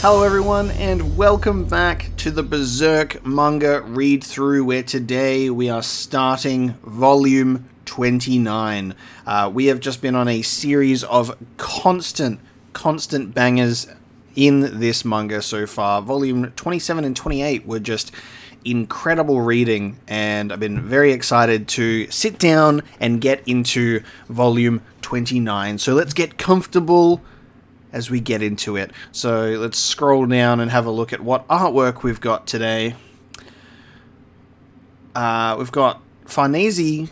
Hello everyone, and welcome back to the Berserk manga read-through, where today we are starting volume 29. We have just been on a series of constant bangers in this manga so far. Volume 27 and 28 were just incredible reading, and I've been very excited to sit down and get into volume 29. So let's get comfortable as we get into it. So let's scroll down and have a look at what artwork we've got today. We've got Farnese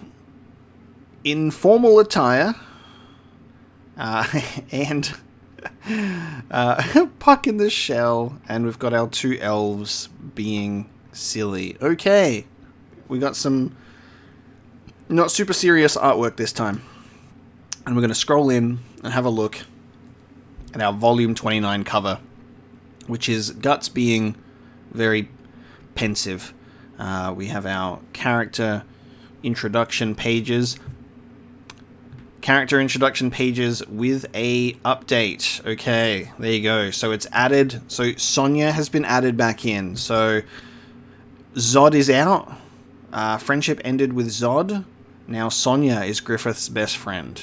in formal attire, and Puck in the shell, and we've got our two elves being silly. Okay, we got some not super serious artwork this time, and we're going to scroll in and have a look at our volume 29 cover, which is Guts being very pensive. We have our character introduction pages. Character introduction pages with a update. Okay, there you go. So it's added. So Sonia has been added back in. So Zod is out. Friendship ended with Zod. Now Sonia is Griffith's best friend.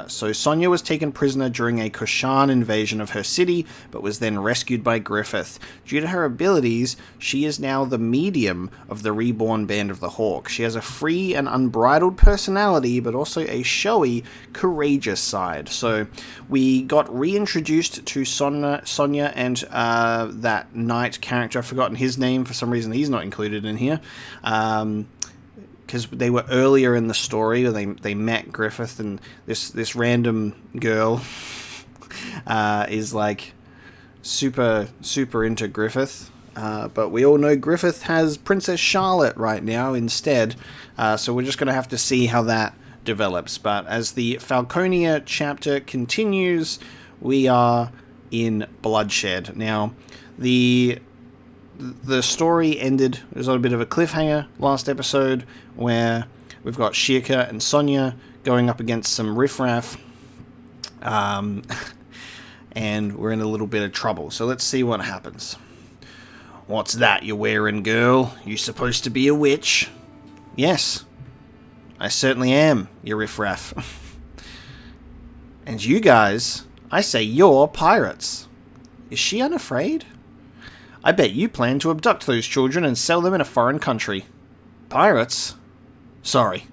So Sonia was taken prisoner during a Kushan invasion of her city, but was then rescued by Griffith. Due to her abilities, she is now the medium of the reborn Band of the Hawk. She has a free and unbridled personality, but also a showy, courageous side. So we got reintroduced to Sonia and that knight character. I've forgotten his name. For some reason, he's not included in here. Because they were earlier in the story, where they met Griffith, and this random girl is like super into Griffith. But we all know Griffith has Princess Charlotte right now instead, so we're just going to have to see how that develops. But as the Falconia chapter continues, we are in bloodshed. Now, the story ended. There's a bit of a cliffhanger last episode, where we've got Shirka and Sonia going up against some riffraff, and we're in a little bit of trouble. So let's see what happens. What's that you're wearing, girl? You supposed to be a witch? Yes, I certainly am, you riffraff. And you guys, I say you're pirates. Is she unafraid? I bet you plan to abduct those children and sell them in a foreign country. Pirates? Sorry,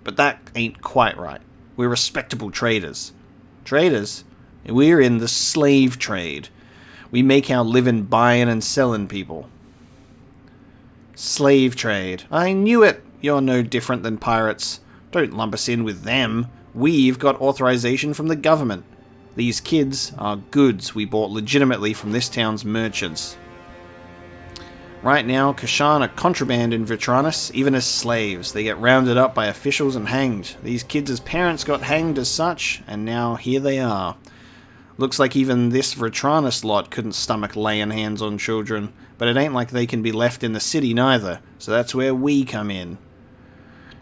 but that ain't quite right. We're respectable traders. Traders? We're in the slave trade. We make our living buying and selling people. Slave trade. I knew it. You're no different than pirates. Don't lump us in with them. We've got authorization from the government. These kids are goods we bought legitimately from this town's merchants. Right now, Kashan are contraband in Vitranus, even as slaves. They get rounded up by officials and hanged. These kids' parents got hanged as such, and now here they are. Looks like even this Vitranus lot couldn't stomach laying hands on children, but it ain't like they can be left in the city neither, so that's where we come in.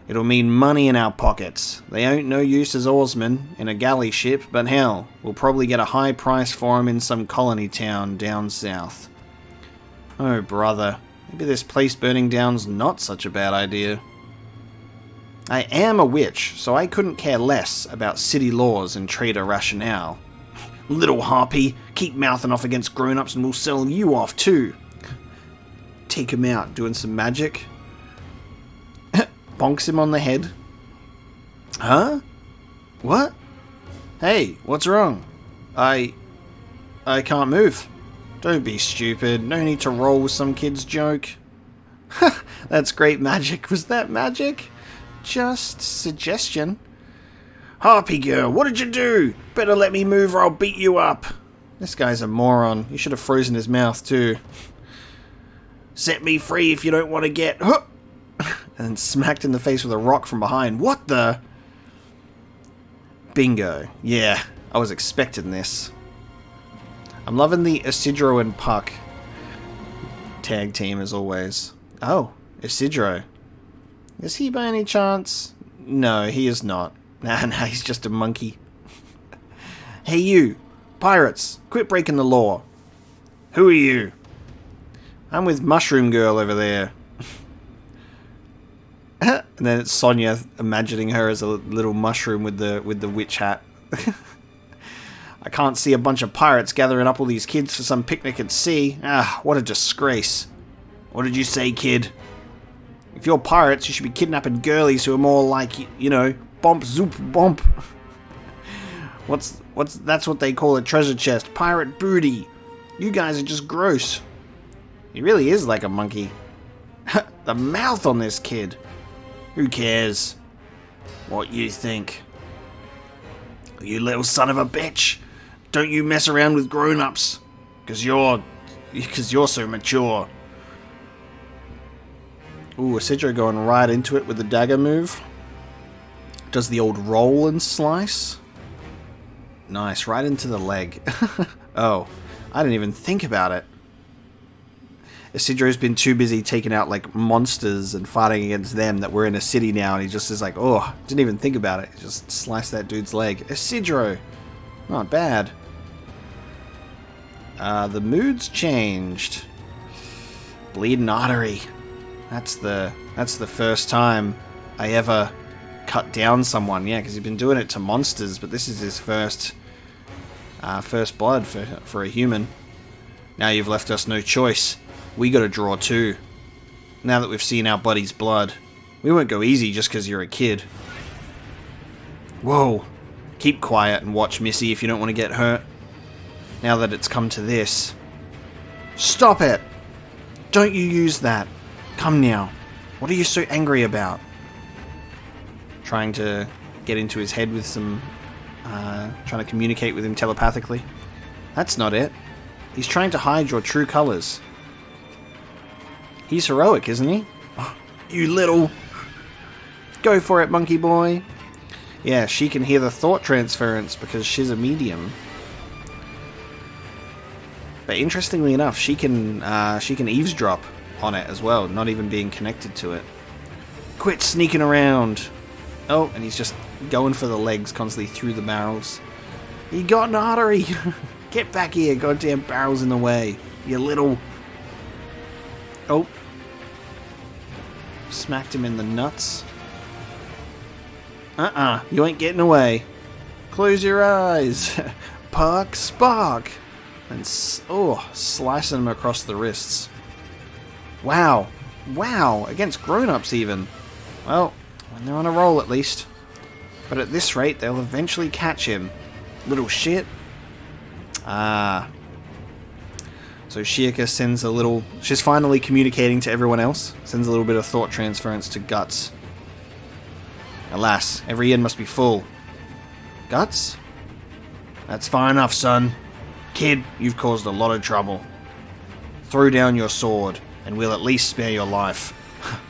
It'll mean money in our pockets. They ain't no use as oarsmen in a galley ship, but hell, we'll probably get a high price for 'em in some colony town down south. Oh, brother. Maybe this place burning down's not such a bad idea. I am a witch, so I couldn't care less about city laws and trader rationale. Little harpy, keep mouthing off against grown-ups and we'll sell you off too. Take him out doing some magic. Bonks him on the head. Huh? What? Hey, what's wrong? I can't move. Don't be stupid. No need to roll with some kid's joke. That's great magic. Was that magic? Just suggestion. Harpy girl, what did you do? Better let me move or I'll beat you up. This guy's a moron. You should have frozen his mouth too. Set me free if you don't want to get... and smacked in the face with a rock from behind. What the... Bingo. Yeah, I was expecting this. I'm loving the Isidro and Puck tag team as always. Oh, Isidro. Is he by any chance? No, he is not. Nah, he's just a monkey. Hey you, pirates, quit breaking the law. Who are you? I'm with Mushroom Girl over there. And then it's Sonia imagining her as a little mushroom with the witch hat. I can't see a bunch of pirates gathering up all these kids for some picnic at sea. Ah, what a disgrace. What did you say, kid? If you're pirates, you should be kidnapping girlies who are more like, you know, bomp zoop bomp. That's what they call a treasure chest. Pirate booty. You guys are just gross. He really is like a monkey. The mouth on this kid. Who cares what you think? You little son of a bitch. Don't you mess around with grown-ups. Because you're so mature. Ooh, Isidro going right into it with the dagger move. Does the old roll and slice. Nice, right into the leg. Oh, I didn't even think about it. Isidro's been too busy taking out, like, monsters and fighting against them that we're in a city now, and he just is like, oh, didn't even think about it. He just sliced that dude's leg. Isidro! Not bad. The mood's changed. Bleeding artery. That's the first time I ever cut down someone. Yeah, because he's been doing it to monsters, but this is his first blood for a human. Now you've left us no choice. We gotta draw too. Now that we've seen our buddy's blood. We won't go easy just because you're a kid. Whoa. Keep quiet and watch, Missy, if you don't want to get hurt. Now that it's come to this. Stop it! Don't you use that. Come now. What are you so angry about? Trying to get into his head with some... trying to communicate with him telepathically. That's not it. He's trying to hide your true colors. He's heroic, isn't he? Oh, you little... Go for it, monkey boy. Yeah, she can hear the thought transference because she's a medium. But interestingly enough, she can eavesdrop on it as well, not even being connected to it. Quit sneaking around. Oh, and he's just going for the legs constantly through the barrels. You got an artery. Get back here, goddamn barrel's in the way. You little... Oh. Smacked him in the nuts. You ain't getting away. Close your eyes. Puck spark. And, slicing him across the wrists. Wow. Wow. Against grown-ups even. Well, when they're on a roll at least. But at this rate, they'll eventually catch him. Little shit. Ah. So Shiaka sends a little... She's finally communicating to everyone else. Sends a little bit of thought transference to Guts. Alas, every inn must be full. Guts? That's far enough, son. Kid, you've caused a lot of trouble. Throw down your sword, and we'll at least spare your life.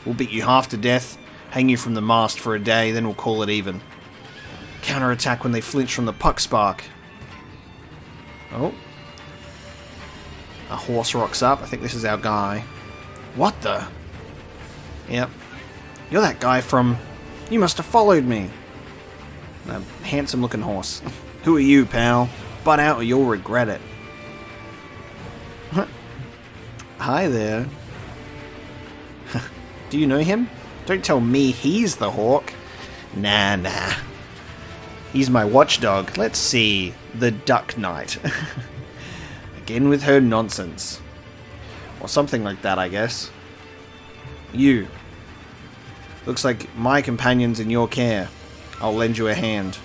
We'll beat you half to death, hang you from the mast for a day, then we'll call it even. Counterattack when they flinch from the puck spark. Oh. A horse rocks up. I think this is our guy. What the? Yep. You're that guy from... You must have followed me. A handsome looking horse. Who are you, pal? Butt out or you'll regret it. Hi there. Do you know him? Don't tell me he's the hawk. Nah. He's my watchdog. Let's see. The Duck Knight. Again with her nonsense. Or something like that, I guess. You. Looks like my companion's in your care. I'll lend you a hand.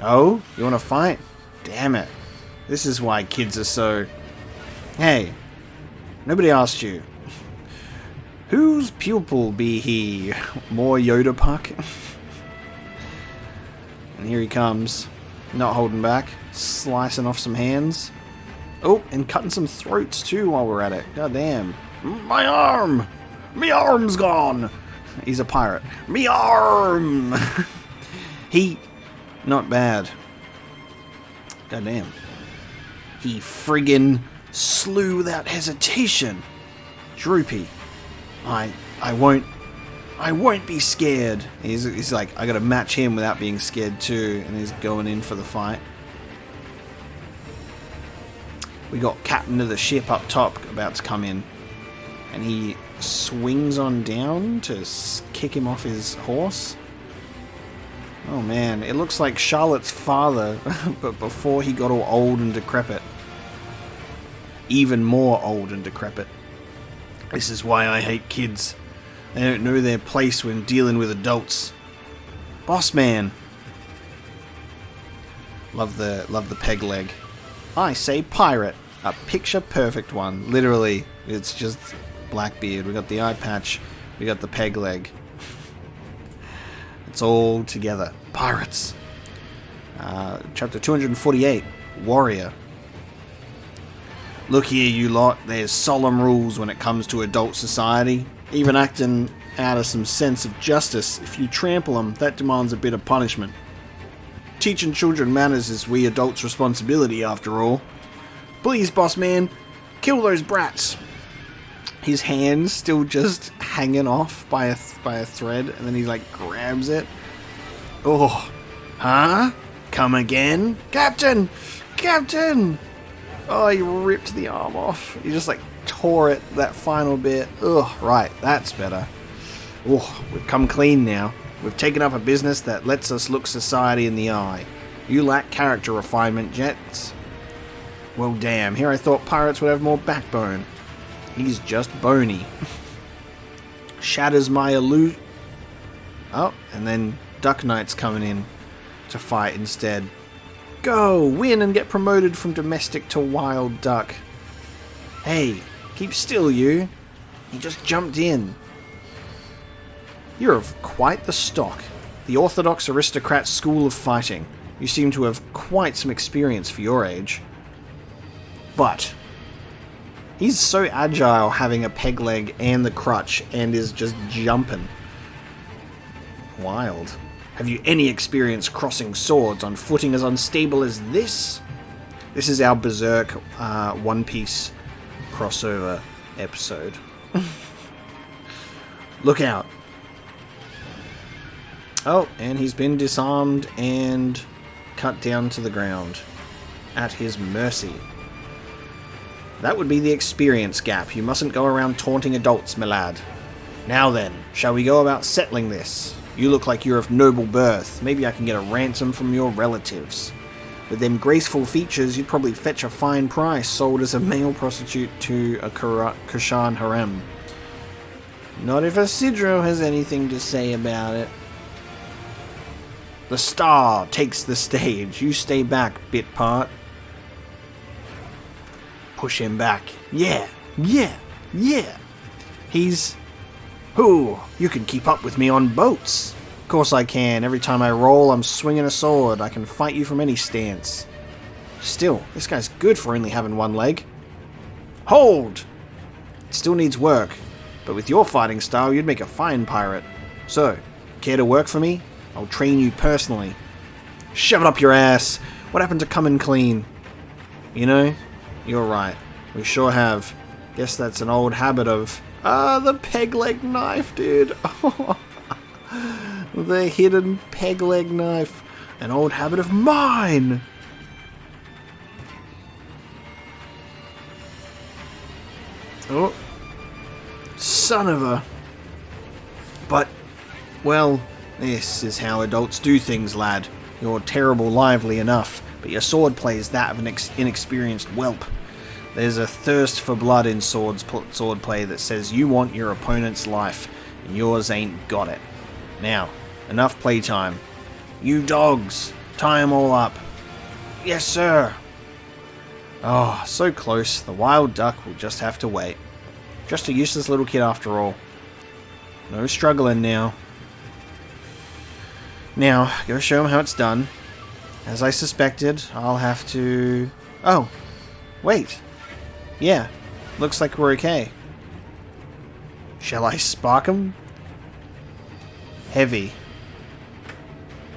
Oh? You want to fight? Damn it. This is why kids are so... Hey. Nobody asked you. Whose pupil be he? More Yoda puck? And here he comes. Not holding back. Slicing off some hands. Oh, and cutting some throats too while we're at it. God damn. My arm! Me arm's gone! He's a pirate. Me arm! He... Not bad. God damn. He friggin' slew without hesitation. Droopy. I won't be scared. He's like, I gotta match him without being scared too, and he's going in for the fight. We got captain of the ship up top about to come in. And he swings on down to kick him off his horse. Oh man, it looks like Charlotte's father, but before he got all old and decrepit. Even more old and decrepit. This is why I hate kids. They don't know their place when dealing with adults. Boss man. Love the peg leg. I say pirate. A picture perfect one. Literally, it's just Blackbeard. We got the eye patch. We got the peg leg. It's all together. Pirates. Chapter 248. Warrior. Look here, you lot. There's solemn rules when it comes to adult society. Even acting out of some sense of justice. If you trample them, that demands a bit of punishment. Teaching children manners is we adults' responsibility, after all. Please, boss man, kill those brats. His hand's still just hanging off by a thread, and then he like grabs it. Oh, huh? Come again, Captain! Captain! Oh, he ripped the arm off. He just like tore it, that final bit. Ugh, right, that's better. Oh, we've come clean now. We've taken up a business that lets us look society in the eye. You lack character refinement, Jets. Well, damn, here I thought pirates would have more backbone. He's just bony. Shatters my illusion. Oh, and then Duck Knight's coming in to fight instead. Go! Win and get promoted from domestic to wild duck. Hey, keep still, you. He just jumped in. You're of quite the stock. The orthodox aristocrat school of fighting. You seem to have quite some experience for your age. But he's so agile having a peg leg and the crutch and is just jumping. Wild. Have you any experience crossing swords on footing as unstable as this? This is our Berserk One Piece crossover episode. Look out. Oh, and he's been disarmed and cut down to the ground. At his mercy. That would be the experience gap. You mustn't go around taunting adults, my lad. Now then, shall we go about settling this? You look like you're of noble birth. Maybe I can get a ransom from your relatives. With them graceful features, you'd probably fetch a fine price, sold as a male prostitute to a Kushan harem. Not if Isidro has anything to say about it. The star takes the stage. You stay back, bit part. Push him back. Yeah, yeah, yeah. He's... Ooh, you can keep up with me on boats. Of course I can. Every time I roll, I'm swinging a sword. I can fight you from any stance. Still, this guy's good for only having one leg. Hold! It still needs work. But with your fighting style, you'd make a fine pirate. So, care to work for me? I'll train you personally. Shove it up your ass. What happened to coming clean? You know? You're right. We sure have. Guess that's an old habit of... the peg leg knife, dude. The hidden peg leg knife. An old habit of mine. Oh. Son of a... But, well, this is how adults do things, lad. You're terrible lively enough, but your sword play is that of an inexperienced whelp. There's a thirst for blood in swordplay that says you want your opponent's life, and yours ain't got it. Now, enough playtime. You dogs, tie 'em all up. Yes, sir. Oh, so close. The wild duck will just have to wait. Just a useless little kid after all. No struggling now. Now, go show him how it's done. As I suspected, I'll have to... Oh, wait. Yeah, looks like we're okay. Shall I spark him? Heavy.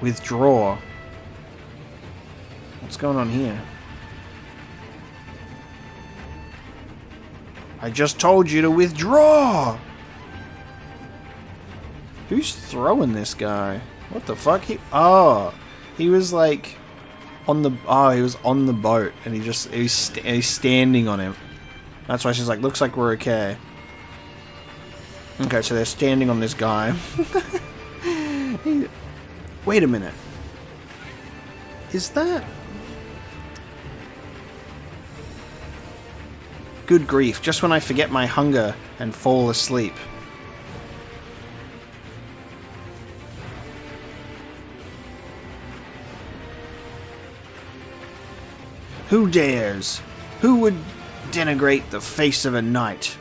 Withdraw. What's going on here? I just told you to withdraw! Who's throwing this guy? What the fuck? Oh, he was like On the... Oh, he was on the boat. And he's standing on him. That's why she's like, looks like we're okay. Okay, so they're standing on this guy. Wait a minute. Is that... Good grief, just when I forget my hunger and fall asleep. Who dares? Who would denigrate the face of a knight?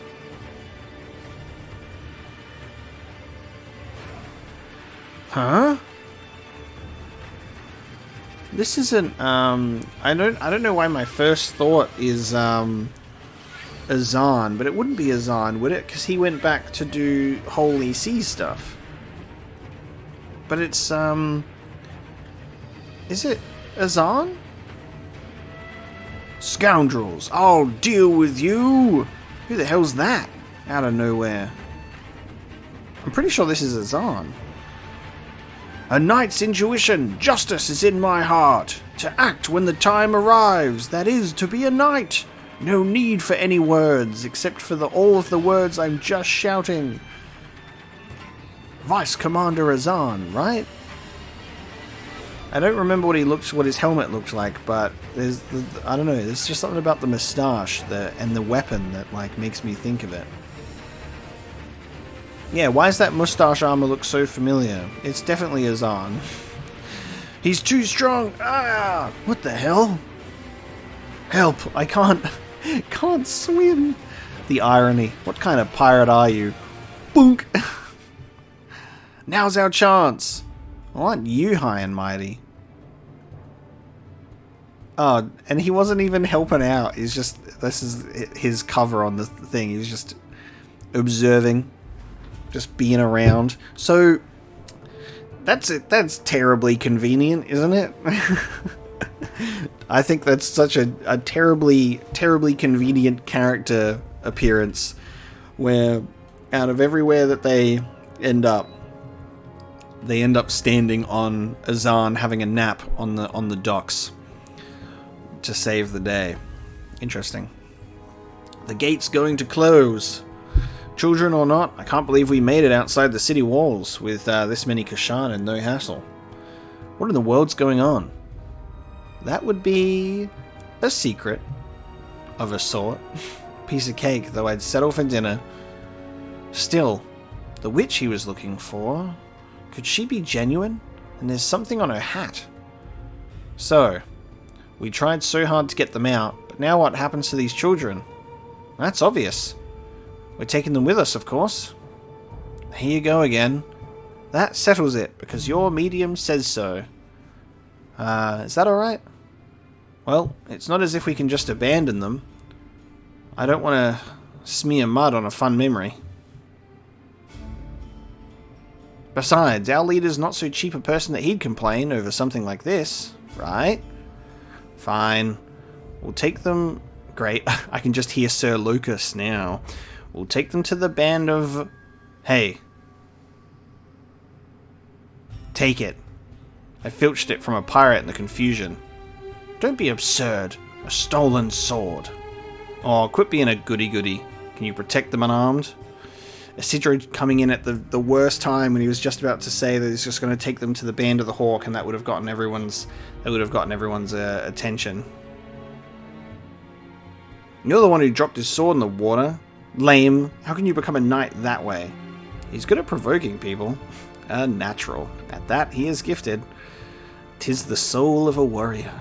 Huh? This isn't, I don't know why my first thought is, Azan, but it wouldn't be Azan, would it? Because he went back to do Holy See stuff. But it's, is it Azan? Scoundrels, I'll deal with you! Who the hell's that? Out of nowhere. I'm pretty sure this is Azan. A knight's intuition, justice is in my heart. To act when the time arrives, that is, to be a knight. No need for any words, except for all of the words I'm just shouting. Vice Commander Azan, right? I don't remember what his helmet looked like, but I don't know, there's just something about the moustache and the weapon that like makes me think of it. Yeah, why does that moustache armor look so familiar? It's definitely Azan. He's too strong. Ah! What the hell? Help! I can't swim. The irony. What kind of pirate are you? Boonk! Now's our chance. I want you high and mighty. Oh, and he wasn't even helping out. He's just, this is his cover on the thing. He's just observing, just being around. So that's it. That's terribly convenient, isn't it? I think that's such a terribly convenient character appearance, where out of everywhere that they end up standing on Azan having a nap on the docks to save the day. Interesting. The gate's going to close. Children or not, I can't believe we made it outside the city walls with this many Kashan and no hassle. What in the world's going on? That would be a secret of a sort. Piece of cake, though I'd settle for dinner. Still, the witch he was looking for, could she be genuine? And there's something on her hat. So, we tried so hard to get them out, but now what happens to these children? That's obvious. We're taking them with us, of course. Here you go again. That settles it, because your medium says so. Is that alright? Well, it's not as if we can just abandon them. I don't want to smear mud on a fun memory. Besides, our leader's not so cheap a person that he'd complain over something like this, right? Fine. We'll take them... Great, I can just hear Sir Lucas now. We'll take them to the band of... Hey. Take it. I filched it from a pirate in the confusion. Don't be absurd. A stolen sword. Oh, quit being a goody-goody. Can you protect them unarmed? Isidro coming in at the worst time when he was just about to say that he's just going to take them to the Band of the Hawk, and that would have gotten everyone's attention. You're the one who dropped his sword in the water. Lame. How can you become a knight that way? He's good at provoking people. A natural. At that, he is gifted. 'Tis the soul of a warrior.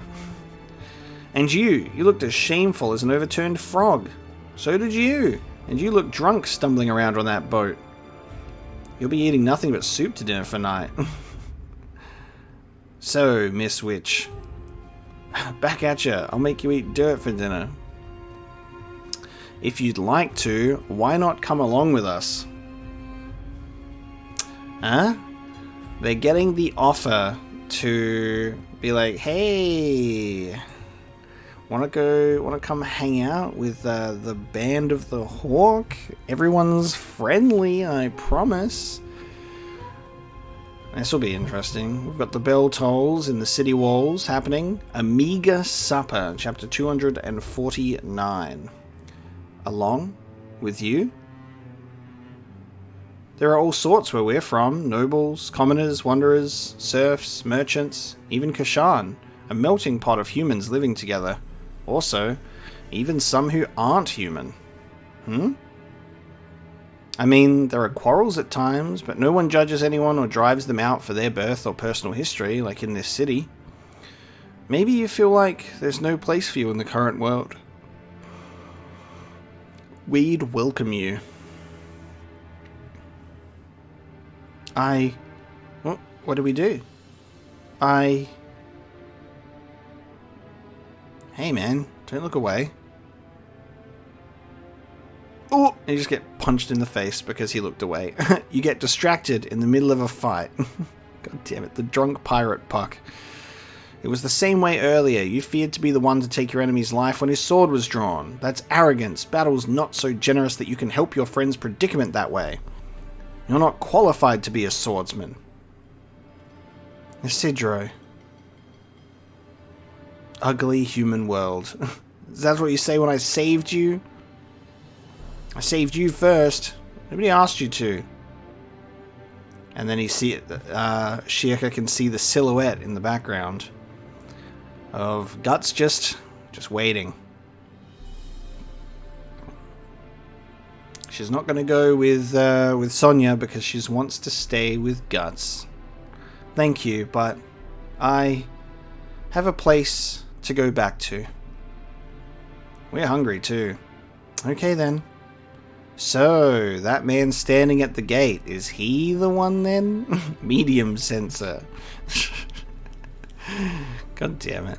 And you looked as shameful as an overturned frog. So did you. And you look drunk stumbling around on that boat. You'll be eating nothing but soup to dinner for night. So, Miss Witch. Back at ya. I'll make you eat dirt for dinner. If you'd like to, why not come along with us? Huh? They're getting the offer to be like, hey, want to come hang out with the Band of the Hawk? Everyone's friendly, I promise. This will be interesting. We've got the bell tolls in the city walls happening. Amiga Supper, chapter 249. Along with you? There are all sorts where we're from. Nobles, commoners, wanderers, serfs, merchants, even Kashan. A melting pot of humans living together. Also, even some who aren't human. I mean, there are quarrels at times, but no one judges anyone or drives them out for their birth or personal history, like in this city. Maybe you feel like there's no place for you in the current world. We'd welcome you. What do we do? Hey man, don't look away. Oh, and you just get punched in the face because he looked away. You get distracted in the middle of a fight. God damn it, the drunk pirate Puck. It was the same way earlier. You feared to be the one to take your enemy's life when his sword was drawn. That's arrogance. Battle's not so generous that you can help your friend's predicament that way. You're not qualified to be a swordsman. Isidro. Ugly human world. Is that what you say when I saved you? I saved you first. Nobody asked you to. And then Shirka can see the silhouette in the background of Guts just waiting. She's not going to go with Sonia because she wants to stay with Guts. Thank you, but I have a place to go back to. We're hungry too. Okay then. So, that man standing at the gate, is he the one then? Medium sensor. God damn it.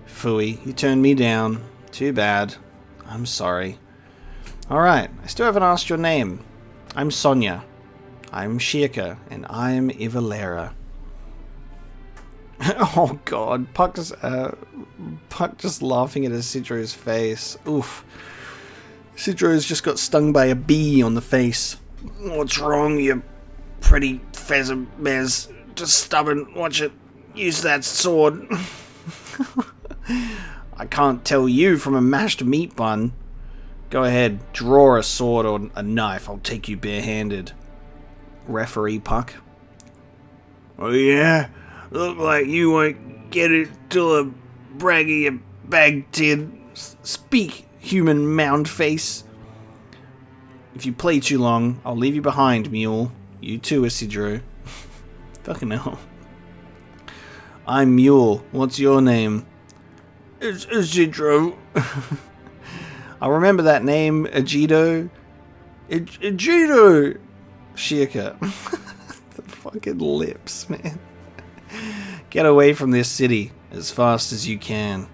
Phooey, you turned me down. Too bad. I'm sorry. Alright, I still haven't asked your name. I'm Sonia. I'm Shirka, and I'm Ivalera. Oh god, Puck just laughing at Isidro's face. Oof. Isidro's just got stung by a bee on the face. What's wrong, you pretty pheasant bez? Just stubborn. Watch it. Use that sword. I can't tell you from a mashed meat bun. Go ahead, draw a sword or a knife. I'll take you barehanded. Referee Puck. Oh yeah? Look like you won't get it till a braggy your bag tid. Speak, human mound face. If you play too long, I'll leave you behind, mule. You too, Isidro. Fucking hell. I'm Mule. What's your name? It's Isidro. I'll remember that name, Egido. Egido! Shirka. The fucking lips, man. Get away from this city as fast as you can.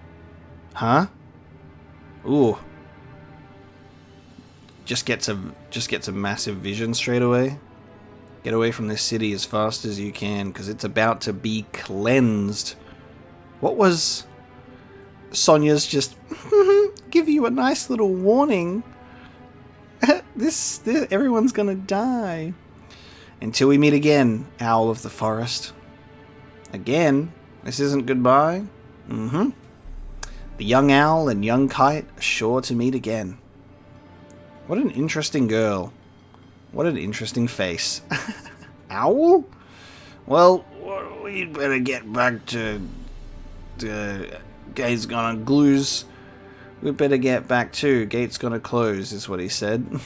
Huh? Ooh. Just gets a massive vision straight away. Get away from this city as fast as you can, because it's about to be cleansed. What was Sonia's just give you a nice little warning? This everyone's gonna die. Until we meet again, Owl of the Forest. Again? This isn't goodbye? The young owl and young kite are sure to meet again. What an interesting girl. What an interesting face. Owl? Well, we'd better get back to Gate's gonna glue. We'd better get back to Gate's gonna close, is what he said.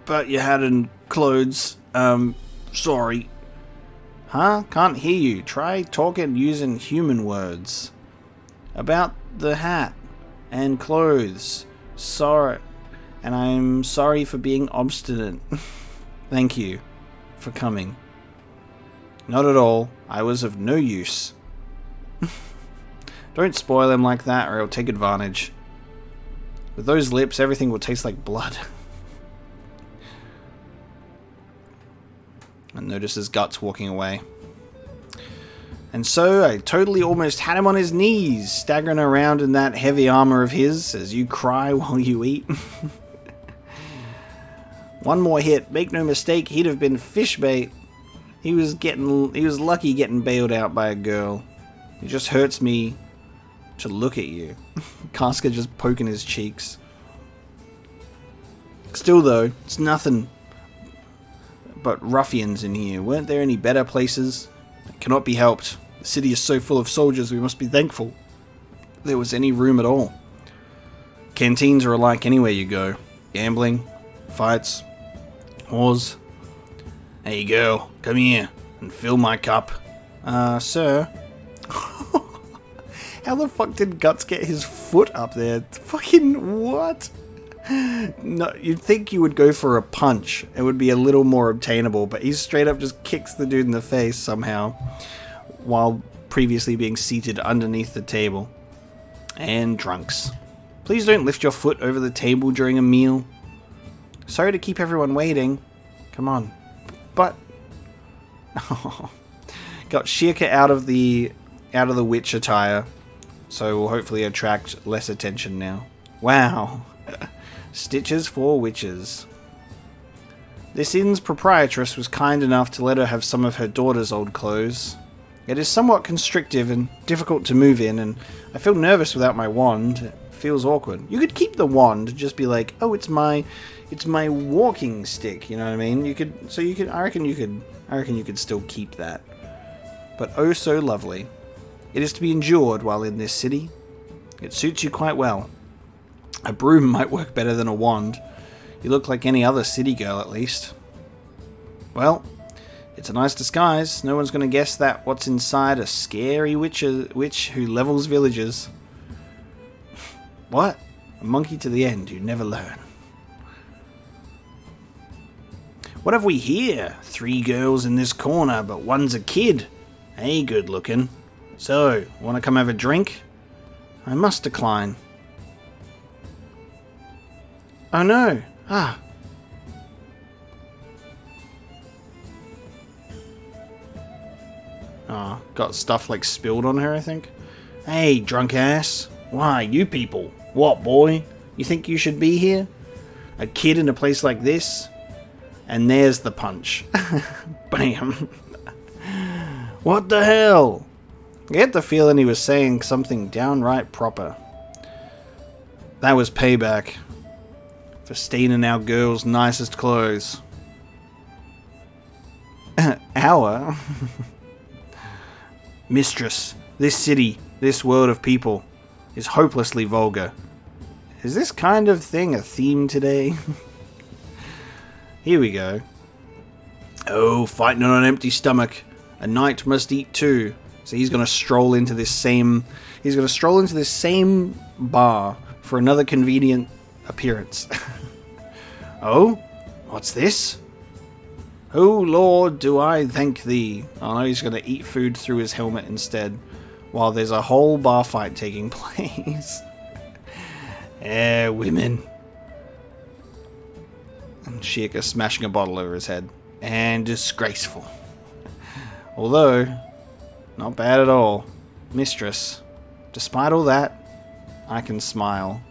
But you hadn't clothes. Sorry. Huh? Can't hear you. Try talking using human words. About the hat and clothes. Sorry. And I'm sorry for being obstinate. Thank you for coming. Not at all. I was of no use. Don't spoil him like that or he'll take advantage. With those lips, everything will taste like blood. And notices Guts walking away. And so I totally almost had him on his knees, staggering around in that heavy armor of his as you cry while you eat. One more hit. Make no mistake, he'd have been fish bait. He was lucky getting bailed out by a girl. It just hurts me to look at you. Casca just poking his cheeks. Still though, it's nothing but ruffians in here. Weren't there any better places? It cannot be helped. The city is so full of soldiers, we must be thankful there was any room at all. Canteens are alike anywhere you go. Gambling, fights, whores. Hey girl, come here and fill my cup. Sir? How the fuck did Guts get his foot up there? Fucking what? No, you'd think you would go for a punch. It would be a little more obtainable, but he straight up just kicks the dude in the face somehow, while previously being seated underneath the table. And drunks. Please don't lift your foot over the table during a meal. Sorry to keep everyone waiting. Come on. But got Shirka out of the witch attire, so we'll hopefully attract less attention now. Wow. Stitches for witches. This inn's proprietress was kind enough to let her have some of her daughter's old clothes. It is somewhat constrictive and difficult to move in, and I feel nervous without my wand. It feels awkward. You could keep the wand, just be like, oh, it's my walking stick, you know what I mean? I reckon you could still keep that. But oh so lovely. It is to be endured while in this city. It suits you quite well. A broom might work better than a wand. You look like any other city girl, at least. Well, it's a nice disguise. No one's going to guess that what's inside a scary witch who levels villages. What? A monkey to the end, you never learn. What have we here? 3 girls in this corner, but one's a kid. Hey, good looking. So, want to come have a drink? I must decline. Oh no! Oh, got stuff like spilled on her, I think. Hey, drunk ass. Why, you people. What, boy? You think you should be here? A kid in a place like this? And there's the punch. Bam. What the hell? I get the feeling he was saying something downright proper. That was payback for stealing our girl's nicest clothes. Our? Mistress, this city, this world of people, is hopelessly vulgar. Is this kind of thing a theme today? Here we go. Oh, fighting on an empty stomach. A knight must eat too. So he's going to stroll into this same bar for another convenient appearance. Oh, what's this? Oh Lord, do I thank thee. Oh no, he's going to eat food through his helmet instead, while there's a whole bar fight taking place. Women. And Shirka smashing a bottle over his head. And disgraceful. Although, not bad at all. Mistress, despite all that, I can smile.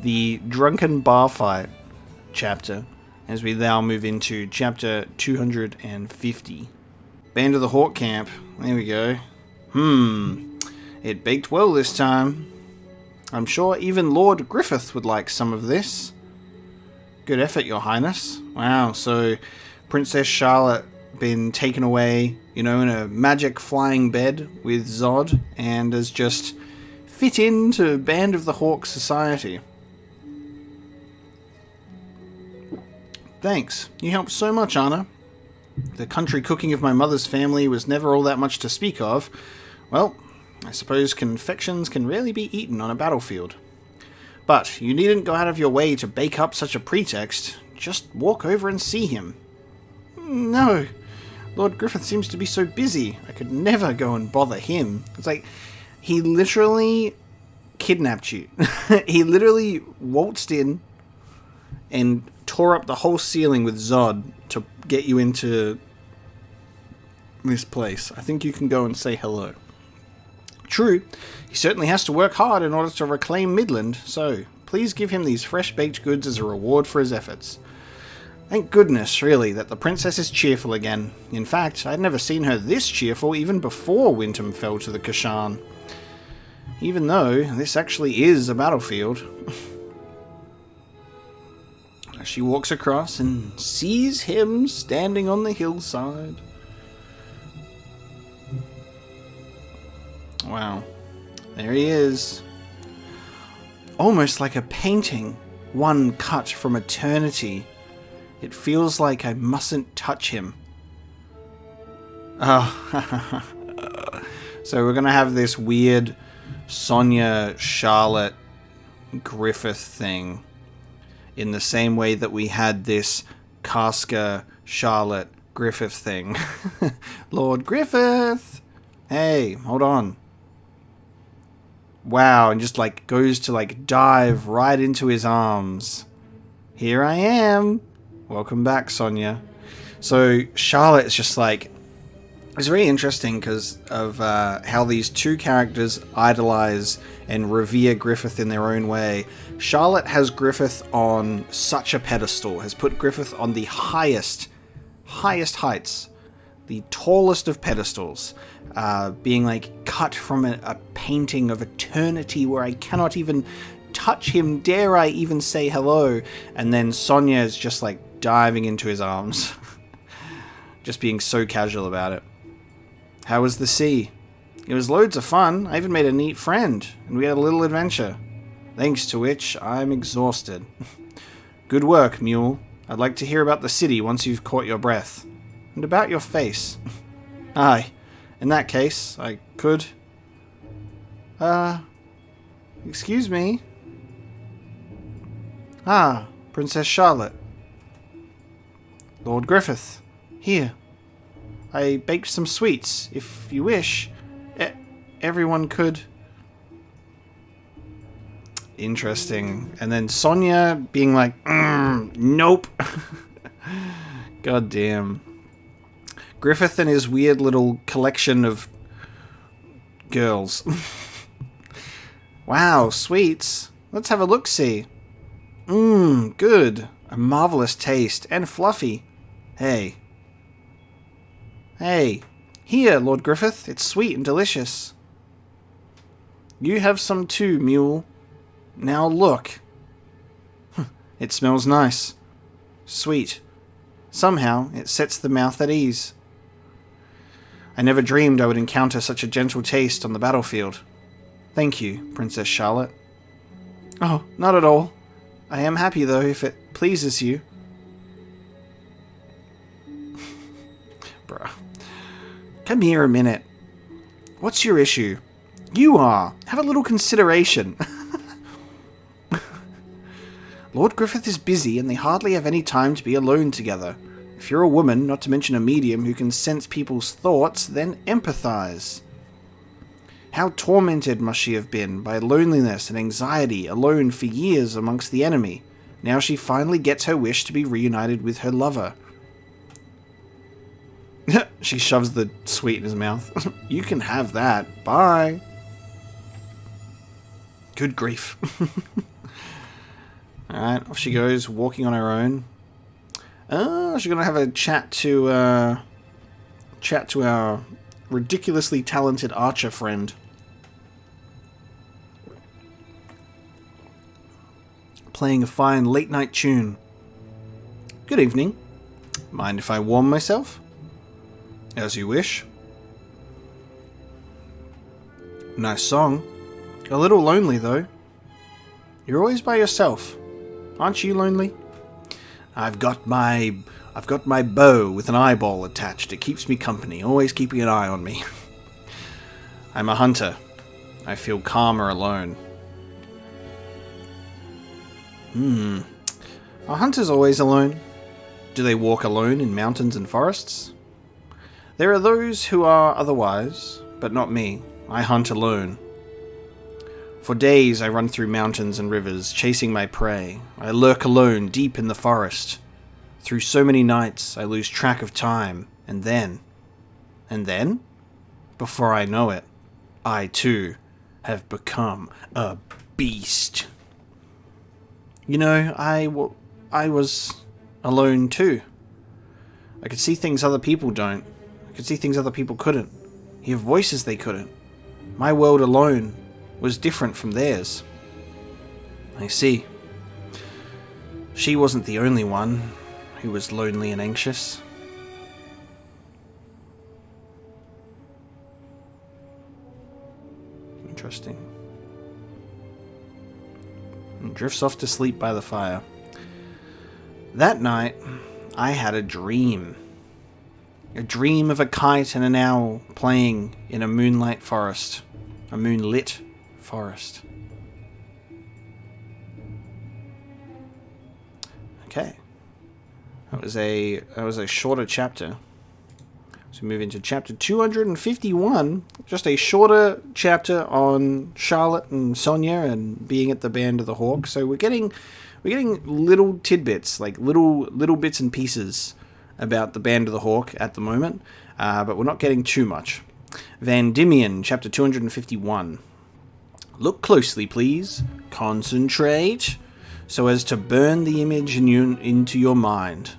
The drunken bar fight chapter, as we now move into chapter 250. Band of the Hawk Camp. There we go. It baked well this time. I'm sure even Lord Griffith would like some of this. Good effort, Your Highness. Wow, so Princess Charlotte been taken away, in a magic flying bed with Zod, and has just fit into Band of the Hawk society. Thanks. You helped so much, Anna. The country cooking of my mother's family was never all that much to speak of. Well, I suppose confections can rarely be eaten on a battlefield. But you needn't go out of your way to bake up such a pretext. Just walk over and see him. No. Lord Griffith seems to be so busy. I could never go and bother him. It's like, he literally kidnapped you. He literally waltzed in and tore up the whole ceiling with Zod to get you into this place. I think you can go and say hello. True, he certainly has to work hard in order to reclaim Midland, so Please give him these fresh baked goods as a reward for his efforts. Thank goodness, really, that the princess is cheerful again. In fact, I'd never seen her this cheerful even before Wintom fell to the Kashan. Even though this actually is a battlefield. She walks across and sees him standing on the hillside. Wow. There he is. Almost like a painting, one cut from eternity. It feels like I mustn't touch him. Oh. So we're going to have this weird Sonia, Charlotte, Griffith thing. In the same way that we had this Casca, Charlotte, Griffith thing. Lord Griffith! Hey, hold on. Wow, and just like goes to like dive right into his arms. Here I am. Welcome back, Sonia. So Charlotte is just like, it's very interesting because of how these two characters idolize and revere Griffith in their own way. Charlotte has Griffith on such a pedestal, has put Griffith on the highest heights, the tallest of pedestals, being like cut from a painting of eternity where I cannot even touch him, dare I even say hello, and then Sonia is just like diving into his arms, just being so casual about it. How was the sea? It was loads of fun. I even made a neat friend, and we had a little adventure. Thanks to which, I'm exhausted. Good work, Mule. I'd like to hear about the city once you've caught your breath. And about your face. Aye. In that case, I could... Excuse me? Ah, Princess Charlotte. Lord Griffith. Here. I baked some sweets, if you wish. Everyone could... Interesting. And then Sonia being like, nope. God damn. Griffith and his weird little collection of girls. Wow, sweets. Let's have a look-see. Good. A marvelous taste. And fluffy. Hey. Hey. Here, Lord Griffith. It's sweet and delicious. You have some too, Mule. Now look. It smells nice. Sweet. Somehow, it sets the mouth at ease. I never dreamed I would encounter such a gentle taste on the battlefield. Thank you, Princess Charlotte. Oh, not at all. I am happy, though, if it pleases you. Bruh. Come here a minute. What's your issue? You are. Have a little consideration. Lord Griffith is busy and they hardly have any time to be alone together. If you're a woman, not to mention a medium who can sense people's thoughts, then empathize. How tormented must she have been by loneliness and anxiety alone for years amongst the enemy. Now she finally gets her wish to be reunited with her lover. She shoves the sweet in his mouth. You can have that. Bye. Good grief. Alright, off she goes, walking on her own. She's gonna have a chat to our ridiculously talented archer friend. Playing a fine late-night tune. Good evening. Mind if I warm myself? As you wish. Nice song. A little lonely, though. You're always by yourself. Aren't you lonely? I've got my bow with an eyeball attached. It keeps me company, always keeping an eye on me. I'm a hunter. I feel calmer alone. Are hunters always alone? Do they walk alone in mountains and forests? There are those who are otherwise, but not me. I hunt alone. For days I run through mountains and rivers, chasing my prey. I lurk alone deep in the forest. Through so many nights, I lose track of time, and then... Before I know it, I too have become a beast. You know, I was alone too. I could see things other people don't. I could see things other people couldn't. Hear voices they couldn't. My world alone was different from theirs. I see. She wasn't the only one who was lonely and anxious. Interesting. And drifts off to sleep by the fire. That night, I had a dream. A dream of a kite and an owl playing in a moonlight forest. A moonlit forest. Okay. That was a shorter chapter. So we move into chapter 251. Just a shorter chapter on Charlotte and Sonia and being at the Band of the Hawk. So we're getting little tidbits, like little bits and pieces about the Band of the Hawk at the moment, but we're not getting too much. Van Diemen, chapter 251. Look closely, please. Concentrate, so as to burn the image into your mind.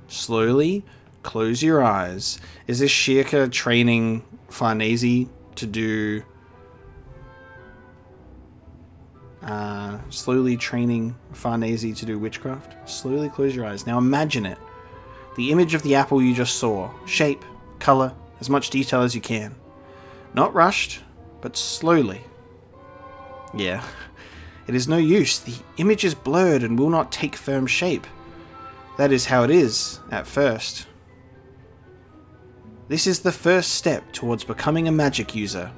Slowly, close your eyes. Is this Shirka training Farnese to do... slowly training Farnese to do witchcraft? Slowly close your eyes. Now imagine it. The image of the apple you just saw. Shape, color, as much detail as you can. Not rushed, but slowly. Yeah. It is no use. The image is blurred and will not take firm shape. That is how it is, at first. This is the first step towards becoming a magic user.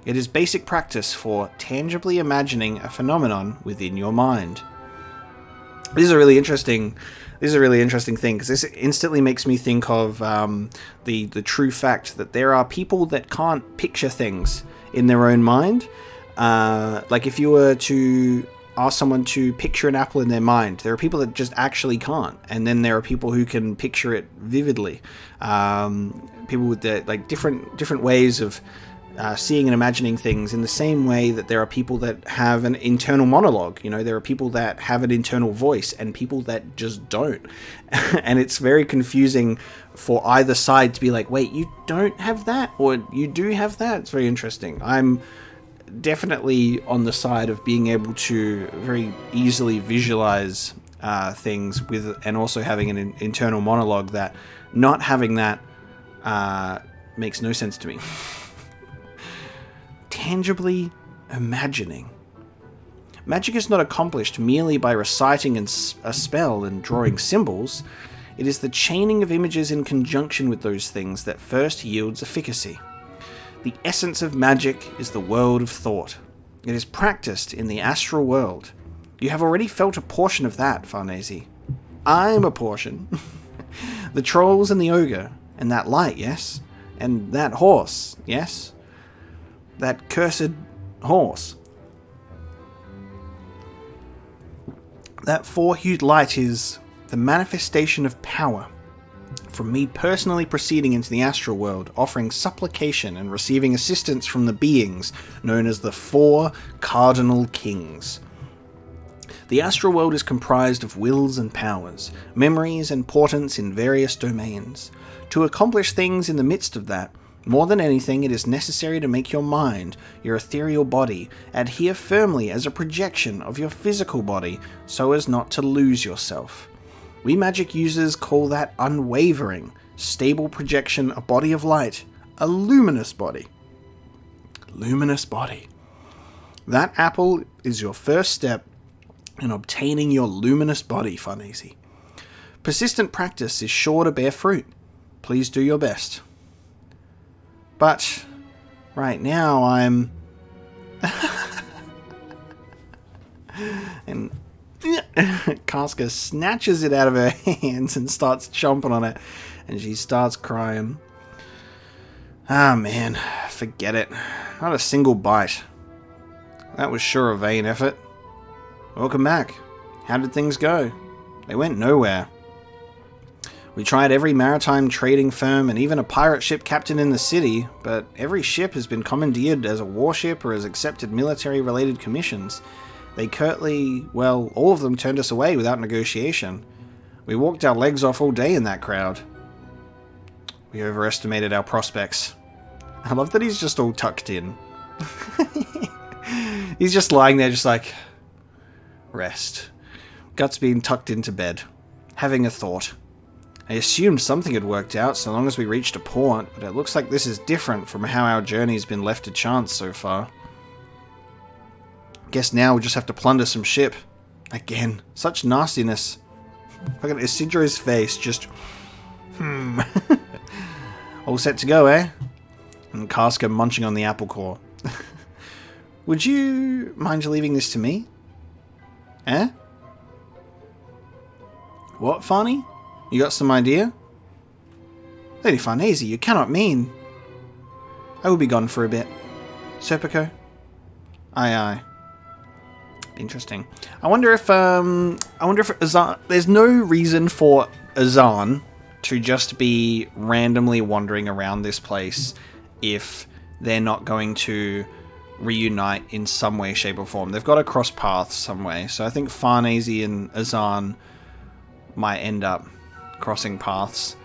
It is basic practice for tangibly imagining a phenomenon within your mind. This is a really interesting thing, because this instantly makes me think of the true fact that there are people that can't picture things in their own mind. Like if you were to ask someone to picture an apple in their mind, there are people that just actually can't, and then there are people who can picture it vividly. People with different ways of seeing and imagining things, in the same way that there are people that have an internal monologue. You know, there are people that have an internal voice and people that just don't. And it's very confusing for either side to be like, wait, you don't have that? Or you do have that? It's very interesting. I'm definitely on the side of being able to very easily visualize things with, and also having an internal monologue. That not having that makes no sense to me. Tangibly imagining. Magic is not accomplished merely by reciting a spell and drawing symbols. It is the chaining of images in conjunction with those things that first yields efficacy. The essence of magic is the world of thought. It is practiced in the astral world. You have already felt a portion of that, Farnese. I'm a portion. The trolls and the ogre, and that light, yes? And that horse, yes? That cursed horse. That four-hued light is the manifestation of power. From me personally proceeding into the astral world, offering supplication and receiving assistance from the beings known as the four cardinal kings. The astral world is comprised of wills and powers, memories and portents in various domains. To accomplish things in the midst of that, more than anything, it is necessary to make your mind, your ethereal body, adhere firmly as a projection of your physical body so as not to lose yourself. We magic users call that unwavering, stable projection a body of light, a luminous body. Luminous body. That apple is your first step in obtaining your luminous body, Farnese. Persistent practice is sure to bear fruit. Please do your best. But right now I'm... and Casca snatches it out of her hands and starts chomping on it, and she starts crying. Ah, man, forget it. Not a single bite. That was sure a vain effort. Welcome back. How did things go? They went nowhere. We tried every maritime trading firm and even a pirate ship captain in the city, but every ship has been commandeered as a warship or has accepted military-related commissions. They curtly, well, all of them turned us away without negotiation. We walked our legs off all day in that crowd. We overestimated our prospects. I love that he's just all tucked in. He's just lying there, just like, rest. Guts being tucked into bed, having a thought. I assumed something had worked out so long as we reached a port, but it looks like this is different from how our journey's been left to chance so far. Guess now we'll just have to plunder some ship. Again, such nastiness. Look at Isidro's face, just... All set to go, eh? And Casca munching on the apple core. Would you mind leaving this to me? Eh? What, Farney? You got some idea? Lady Farnese, you cannot mean... I will be gone for a bit. Serpico? Aye, aye. Interesting. I wonder if Azan... There's no reason for Azan to just be randomly wandering around this place if they're not going to reunite in some way, shape, or form. They've got to cross paths some way. So I think Farnese and Azan might end up crossing paths.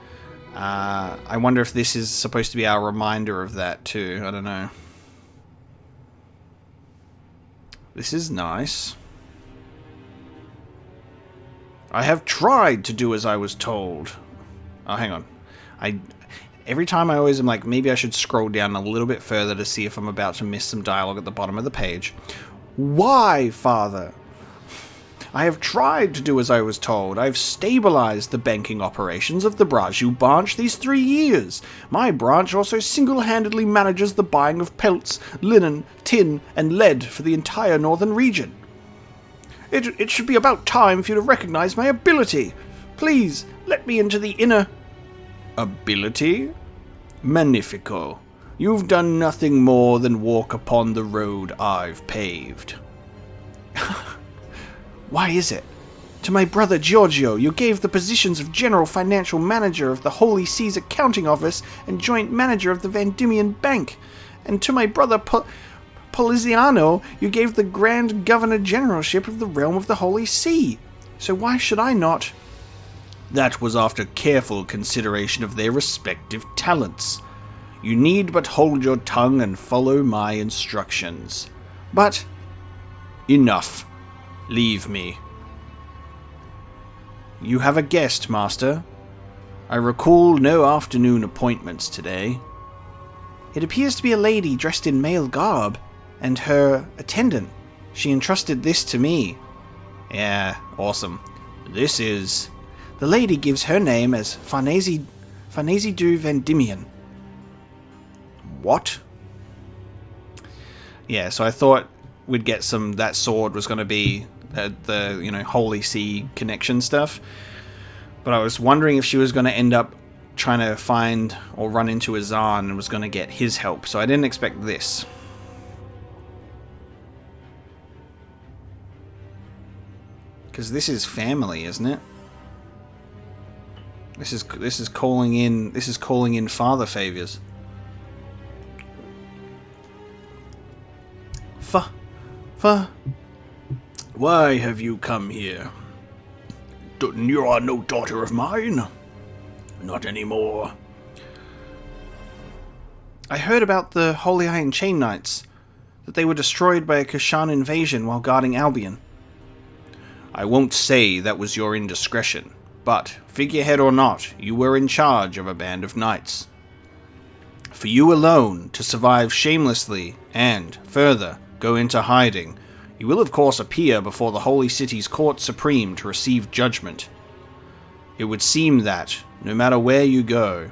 I wonder if this is supposed to be our reminder of that too. I don't know. This is nice. I have tried to do as I was told. Oh, hang on. Every time I always am like, maybe I should scroll down a little bit further to see if I'm about to miss some dialogue at the bottom of the page. Why, Father? I have tried to do as I was told. I've stabilized the banking operations of the Braju branch these 3 years. My branch also single-handedly manages the buying of pelts, linen, tin, and lead for the entire northern region. It should be about time for you to recognize my ability. Please, let me into the inner... Ability? Magnifico. You've done nothing more than walk upon the road I've paved. Why is it? To my brother Giorgio, you gave the positions of General Financial Manager of the Holy Seas Accounting Office and Joint Manager of the Vandumian Bank. And to my brother Poliziano, you gave the Grand Governor Generalship of the Realm of the Holy See. So why should I not? That was after careful consideration of their respective talents. You need but hold your tongue and follow my instructions. But enough. Leave me. You have a guest, Master. I recall no afternoon appointments today. It appears to be a lady dressed in male garb, and her attendant. She entrusted this to me. Yeah, awesome. This is... The lady gives her name as Farnese du Vendimian. What? Yeah, so I thought we'd get some... That sword was going to be the Holy See connection stuff. But I was wondering if she was going to end up trying to find or run into Azan and was going to get his help. So I didn't expect this. Because this is family, isn't it? This is calling in father favors. Why have you come here? You are no daughter of mine. Not anymore. I heard about the Holy Iron Chain Knights. That they were destroyed by a Kushan invasion while guarding Albion. I won't say that was your indiscretion, but, figurehead or not, you were in charge of a band of knights. For you alone to survive shamelessly and, further, go into hiding, you will of course appear before the Holy City's Court Supreme to receive judgment. It would seem that, no matter where you go,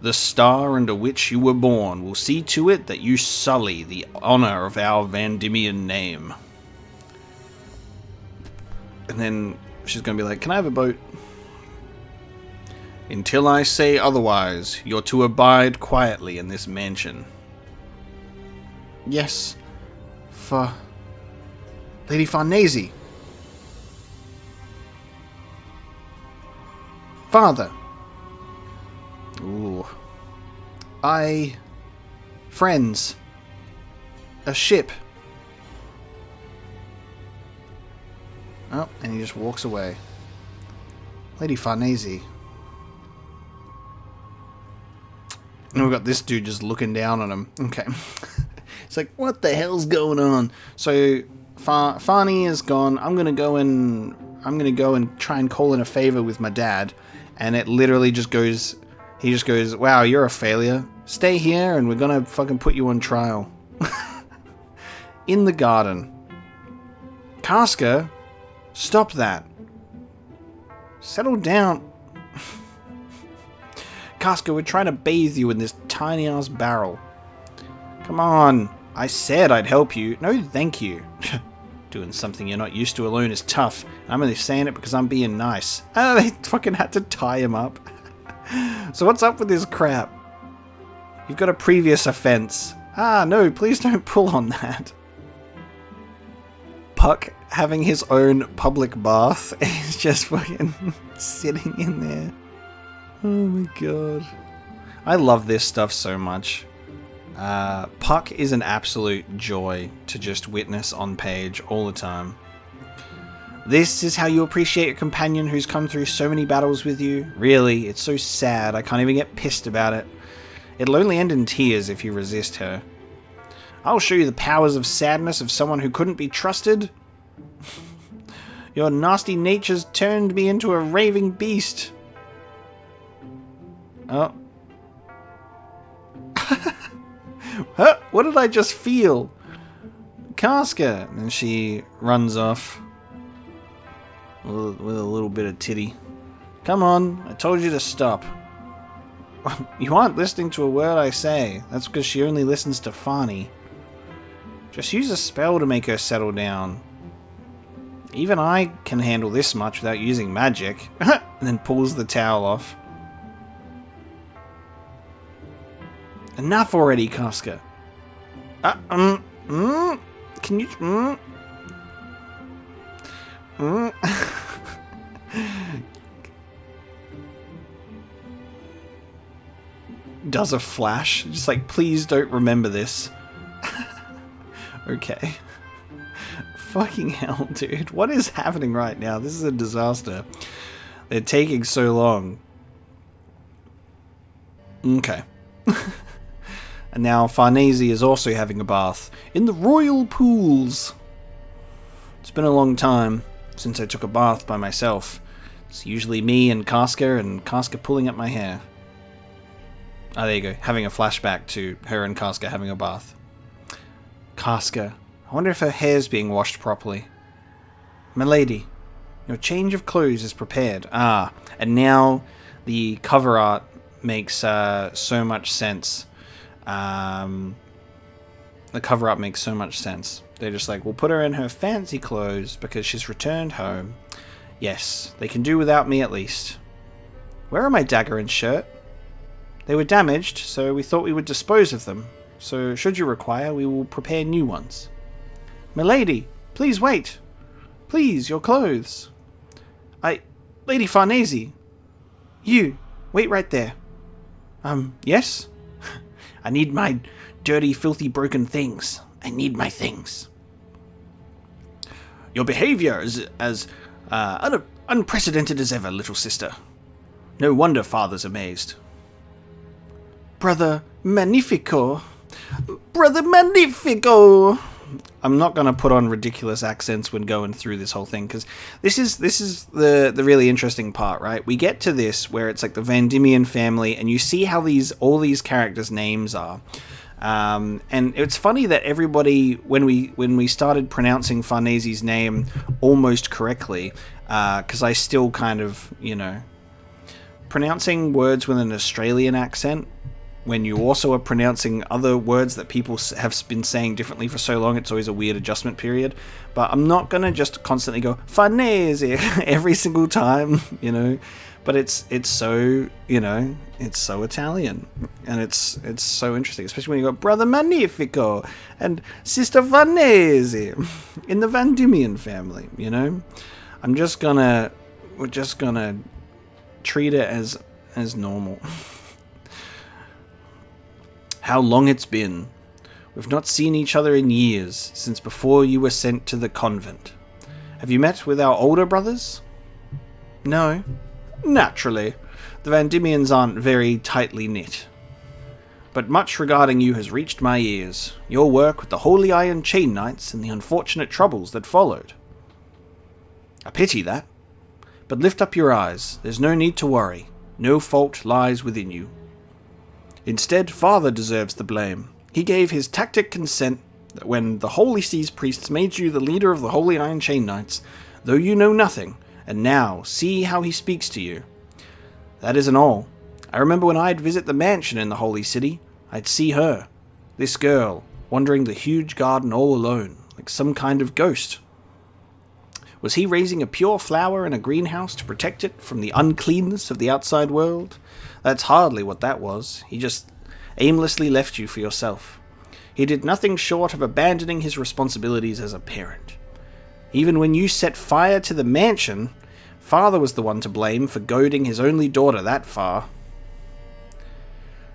the star under which you were born will see to it that you sully the honor of our Vandimian name. And then she's going to be like, can I have a boat? Until I say otherwise, you're to abide quietly in this mansion. Yes. Lady Farnese. Father. Ooh. Friends. A ship. Oh, and he just walks away. Lady Farnese. And we've got this dude just looking down on him. Okay. It's like, what the hell's going on? So Farney is gone. I'm gonna go and try and call in a favor with my dad. And it literally just goes, he just goes, wow, you're a failure. Stay here and we're gonna fucking put you on trial. In the garden. Casca, stop that. Settle down. Casca, we're trying to bathe you in this tiny ass barrel. Come on. I said I'd help you. No, thank you. Doing something you're not used to alone is tough. I'm only saying it because I'm being nice. Oh, they fucking had to tie him up. So what's up with this crap? You've got a previous offense. Ah, no, please don't pull on that. Puck having his own public bath is just fucking sitting in there. Oh my god. I love this stuff so much. Puck is an absolute joy to just witness on page all the time. This is how you appreciate a companion who's come through so many battles with you? Really, it's so sad I can't even get pissed about it. It'll only end in tears if you resist her. I'll show you the powers of sadness of someone who couldn't be trusted. Your nasty nature's turned me into a raving beast. Oh. Huh? What did I just feel? Casca! And she runs off with a little bit of titty. Come on, I told you to stop. You aren't listening to a word I say. That's because she only listens to Farney. Just use a spell to make her settle down. Even I can handle this much without using magic. And then pulls the towel off. Enough already, Casca. Can you... Does a flash. Just like, please don't remember this. Okay. Fucking hell, dude. What is happening right now? This is a disaster. They're taking so long. Okay. And now Farnese is also having a bath in the royal pools. It's been a long time since I took a bath by myself. It's usually me and Casca pulling at my hair. Oh, there you go. Having a flashback to her and Casca having a bath. Casca. I wonder if her hair's being washed properly. Milady, your change of clothes is prepared. Ah, and now the cover art makes so much sense. The cover art makes so much sense. They're just like, we'll put her in her fancy clothes because she's returned home. Yes, they can do without me at least. Where are my dagger and shirt? They were damaged, so we thought we would dispose of them. So, should you require, we will prepare new ones. Milady, please wait. Please, your clothes. Lady Farnese. You, wait right there. Yes? I need my dirty, filthy, broken things. I need my things. Your behavior is as unprecedented as ever, little sister. No wonder father's amazed. Brother Magnifico. Brother Magnifico. I'm not going to put on ridiculous accents when going through this whole thing, because this is the really interesting part, right? We get to this where it's like the Van Diemen family, and you see how all these characters' names are. And it's funny that everybody, when we started pronouncing Farnese's name almost correctly, because I still kind of, pronouncing words with an Australian accent, when you also are pronouncing other words that people have been saying differently for so long, it's always a weird adjustment period. But I'm not going to just constantly go, Farnese, every single time, But it's so, it's so Italian. And it's so interesting, especially when you got Brother Magnifico and Sister Farnese in the Van Diemen family, we're just gonna treat it as normal. How long it's been. We've not seen each other in years, since before you were sent to the convent. Have you met with our older brothers? No. Naturally. The Vandimians aren't very tightly knit. But much regarding you has reached my ears. Your work with the Holy Iron Chain Knights and the unfortunate troubles that followed. I pity that. But lift up your eyes. There's no need to worry. No fault lies within you. Instead, Father deserves the blame. He gave his tacit consent that when the Holy Seas priests made you the leader of the Holy Iron Chain Knights, though you know nothing, and now see how he speaks to you. That isn't all. I remember when I'd visit the mansion in the Holy City, I'd see her, this girl, wandering the huge garden all alone, like some kind of ghost. Was he raising a pure flower in a greenhouse to protect it from the uncleanness of the outside world? That's hardly what that was. He just aimlessly left you for yourself. He did nothing short of abandoning his responsibilities as a parent. Even when you set fire to the mansion, Father was the one to blame for goading his only daughter that far.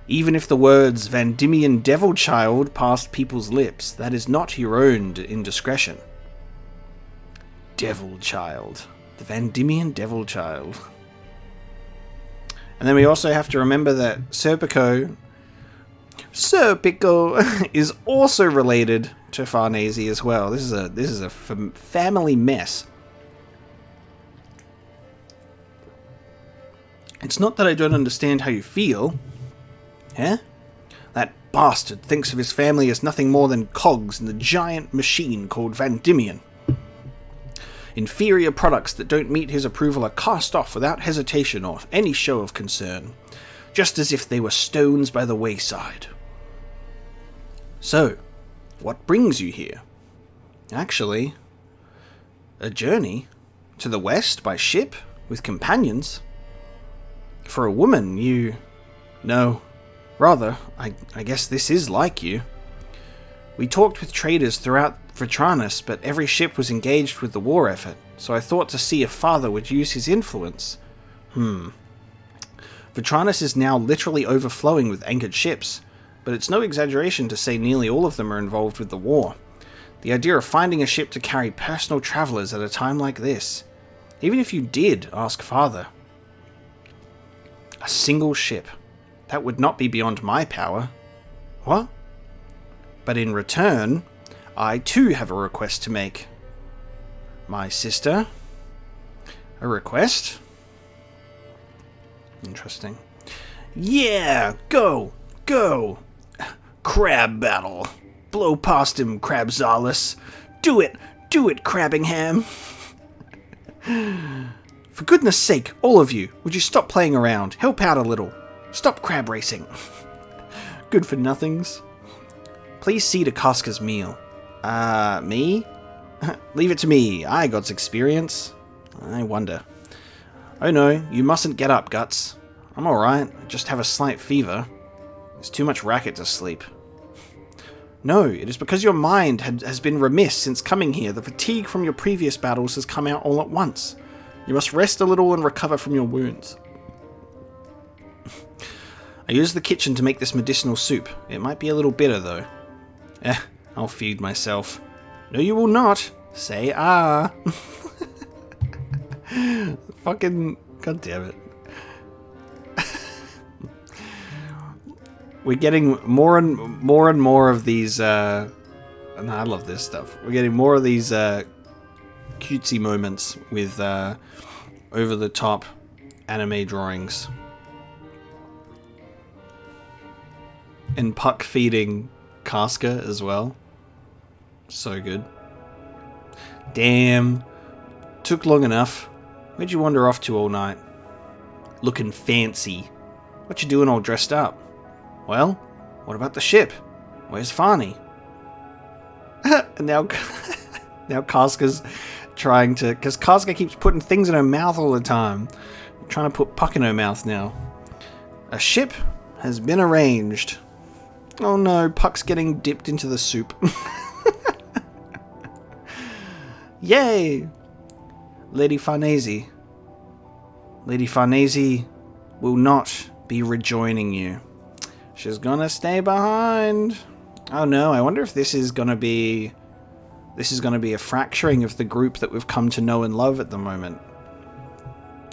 Even if the words Vandimian Devil Child passed people's lips, that is not your own indiscretion. Devil Child. The Vandimian Devil Child. And then we also have to remember that Serpico is also related to Farnese as well. This is a family mess. It's not that I don't understand how you feel. Eh? That bastard thinks of his family as nothing more than cogs in the giant machine called Vandimian. Inferior products that don't meet his approval are cast off without hesitation or any show of concern, just as if they were stones by the wayside. So, what brings you here? Actually, a journey to the west by ship with companions. For a woman, you... No, rather, I guess this is like you. We talked with traders throughout Vitranus, but every ship was engaged with the war effort, so I thought to see if Father would use his influence. Vitranus is now literally overflowing with anchored ships, but it's no exaggeration to say nearly all of them are involved with the war. The idea of finding a ship to carry personal travelers at a time like this. Even if you did ask Father. A single ship. That would not be beyond my power. What? But in return, I too have a request to make. My sister? A request? Interesting. Yeah! Go! Go! Crab battle. Blow past him, Crabzalis. Do it! Do it, Crabbingham! For goodness sake, all of you, would you stop playing around? Help out a little. Stop crab racing. Good for nothings. Please see to Casca's meal. Me? Leave it to me. I got experience. I wonder. Oh no, you mustn't get up, Guts. I'm alright. I just have a slight fever. There's too much racket to sleep. No, it is because your mind has been remiss since coming here. The fatigue from your previous battles has come out all at once. You must rest a little and recover from your wounds. I used the kitchen to make this medicinal soup. It might be a little bitter, though. I'll feed myself. No, you will not. Say ah. Fucking... God damn it. We're getting more and more of these... and I love this stuff. We're getting more of these cutesy moments with over-the-top anime drawings. And Puck feeding Casca as well. So good. Damn. Took long enough. Where'd you wander off to all night? Looking fancy. What you doing all dressed up? Well, what about the ship? Where's Farney? And now Casca's trying to... Because Casca keeps putting things in her mouth all the time. I'm trying to put Puck in her mouth now. A ship has been arranged. Oh no, Puck's getting dipped into the soup. Yay! Lady Farnese. Lady Farnese will not be rejoining you. She's gonna stay behind. Oh no, I wonder if this is gonna be... this is going to be a fracturing of the group that we've come to know and love at the moment.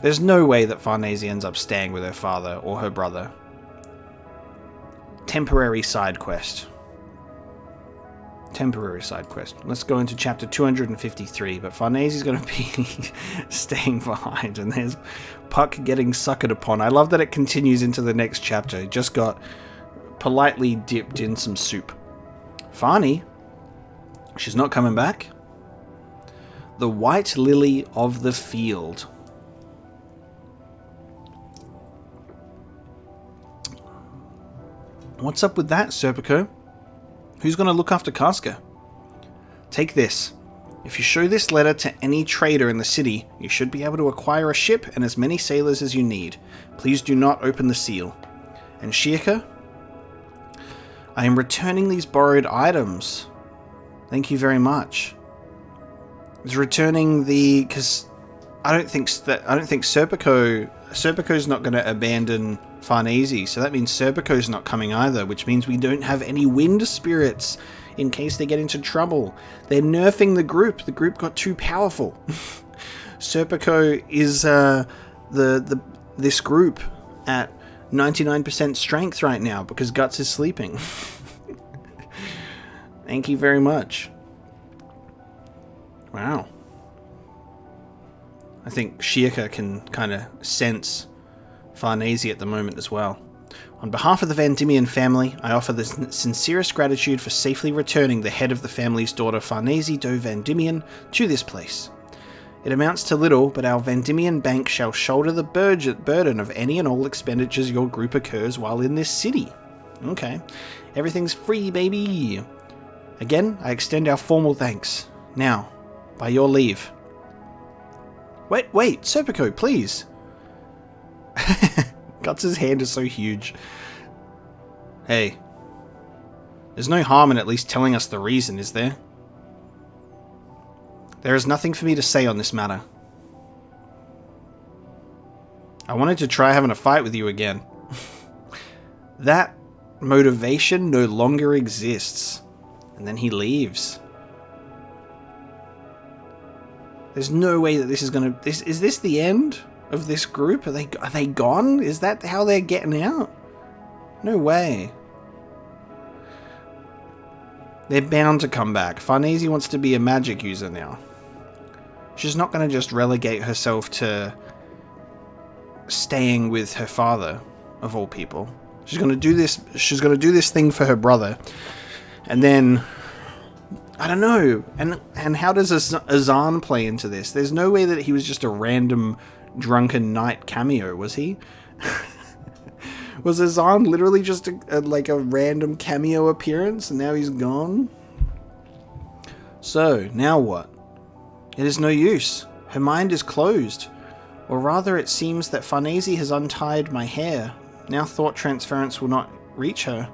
There's no way that Farnese ends up staying with her father or her brother. Temporary side quest. Temporary side quest. Let's go into chapter 253, but Farnese is going to be staying behind, and there's Puck getting suckered upon. I love that it continues into the next chapter. It just got politely dipped in some soup. Farney, she's not coming back. The White Lily of the Field. What's up with that, Serpico? Who's going to look after Casca? Take this. If you show this letter to any trader in the city, you should be able to acquire a ship and as many sailors as you need. Please do not open the seal. And Shirka, I am returning these borrowed items. Thank you very much. It's returning the... because I don't think Serpico's not going to abandon Farnese, so that means Serpico's not coming either, which means we don't have any wind spirits in case they get into trouble. They're nerfing the group. The group got too powerful. Serpico is this group at 99% strength right now because Guts is sleeping. Thank you very much. Wow. I think Shirka can kind of sense Farnese at the moment as well. On behalf of the Van Diemen family, I offer the sincerest gratitude for safely returning the head of the family's daughter Farnese do Van Diemen to this place. It amounts to little, but our Van Diemen bank shall shoulder the burden of any and all expenditures your group occurs while in this city. Okay. Everything's free, baby! Again, I extend our formal thanks. Now, by your leave. Wait, Serpico, please! Guts' hand is so huge. Hey. There's no harm in at least telling us the reason, is there? There is nothing for me to say on this matter. I wanted to try having a fight with you again. That motivation no longer exists. And then he leaves. There's no way that this is gonna... Is this the end of this group? Are they gone? Is that how they're getting out? No way. They're bound to come back. Farnese wants to be a magic user now. She's not going to just relegate herself to staying with her father, of all people. She's going to do this. She's going to do this thing for her brother, and then I don't know. And how does Azan play into this? There's no way that he was just a random drunken knight cameo, was he? Was Azan literally just like a random cameo appearance, and now he's gone? So now what? It is no use. Her mind is closed. Or rather, it seems that Farnese has untied my hair. Now thought transference will not reach her.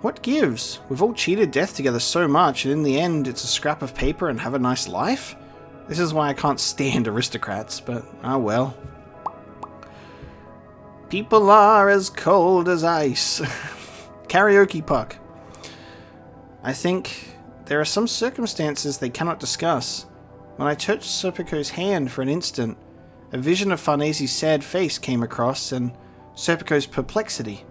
What gives? We've all cheated death together so much, and in the end, it's a scrap of paper and have a nice life? This is why I can't stand aristocrats, but ah well. People are as cold as ice. Karaoke Puck. I think there are some circumstances they cannot discuss. When I touched Serpico's hand for an instant, a vision of Farnese's sad face came across, and Serpico's perplexity.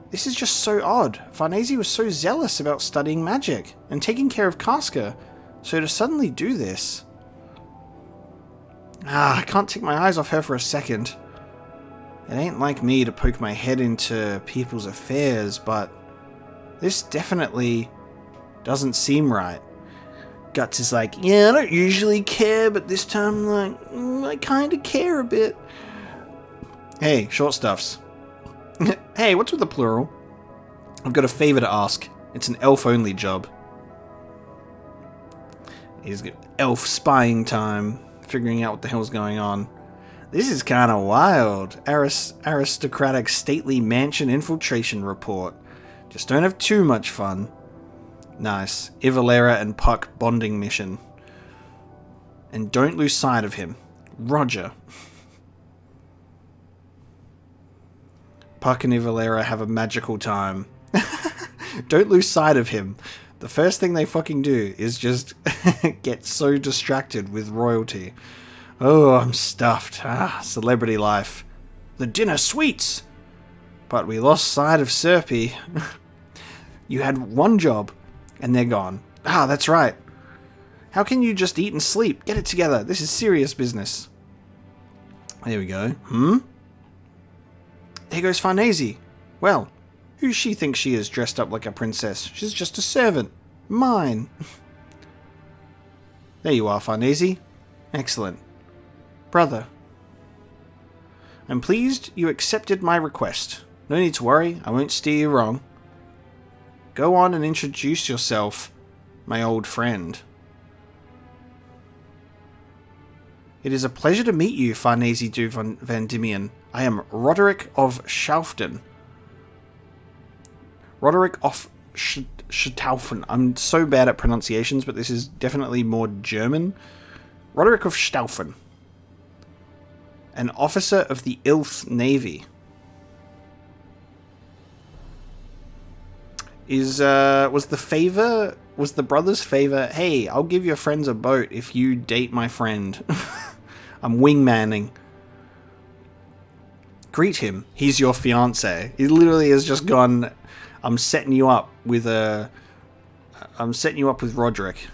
This is just so odd. Farnese was so zealous about studying magic and taking care of Casca, so to suddenly do this... I can't take my eyes off her for a second. It ain't like me to poke my head into people's affairs, but this definitely doesn't seem right. Guts is like, yeah, I don't usually care, but this time, like, I kind of care a bit. Hey, short stuffs. Hey, what's with the plural? I've got a favour to ask. It's an elf-only job. He's got elf spying time, figuring out what the hell's going on. This is kind of wild. Aristocratic stately mansion infiltration report. Just don't have too much fun. Nice. Ivalera and Puck bonding mission. And don't lose sight of him. Roger. Puck and Ivalera have a magical time. Don't lose sight of him. The first thing they fucking do is just get so distracted with royalty. Oh, I'm stuffed. Celebrity life. The dinner sweets! But we lost sight of Serpy. You had one job, and they're gone. That's right. How can you just eat and sleep? Get it together. This is serious business. There we go. There goes Farnese. Well, who she thinks she is dressed up like a princess? She's just a servant. Mine. There you are, Farnese. Excellent. Brother. I'm pleased you accepted my request. No need to worry, I won't steer you wrong. Go on and introduce yourself, my old friend. It is a pleasure to meet you, Farnese du Van Diemen. I am Roderick of Schauften. Roderick of Staufen. I'm so bad at pronunciations, but this is definitely more German. Roderick of Staufen. An officer of the Ilth Navy. Was the brother's favor, hey, I'll give your friends a boat if you date my friend. I'm wingmanning. Greet him. He's your fiance. He literally has just gone, I'm setting you up with Roderick.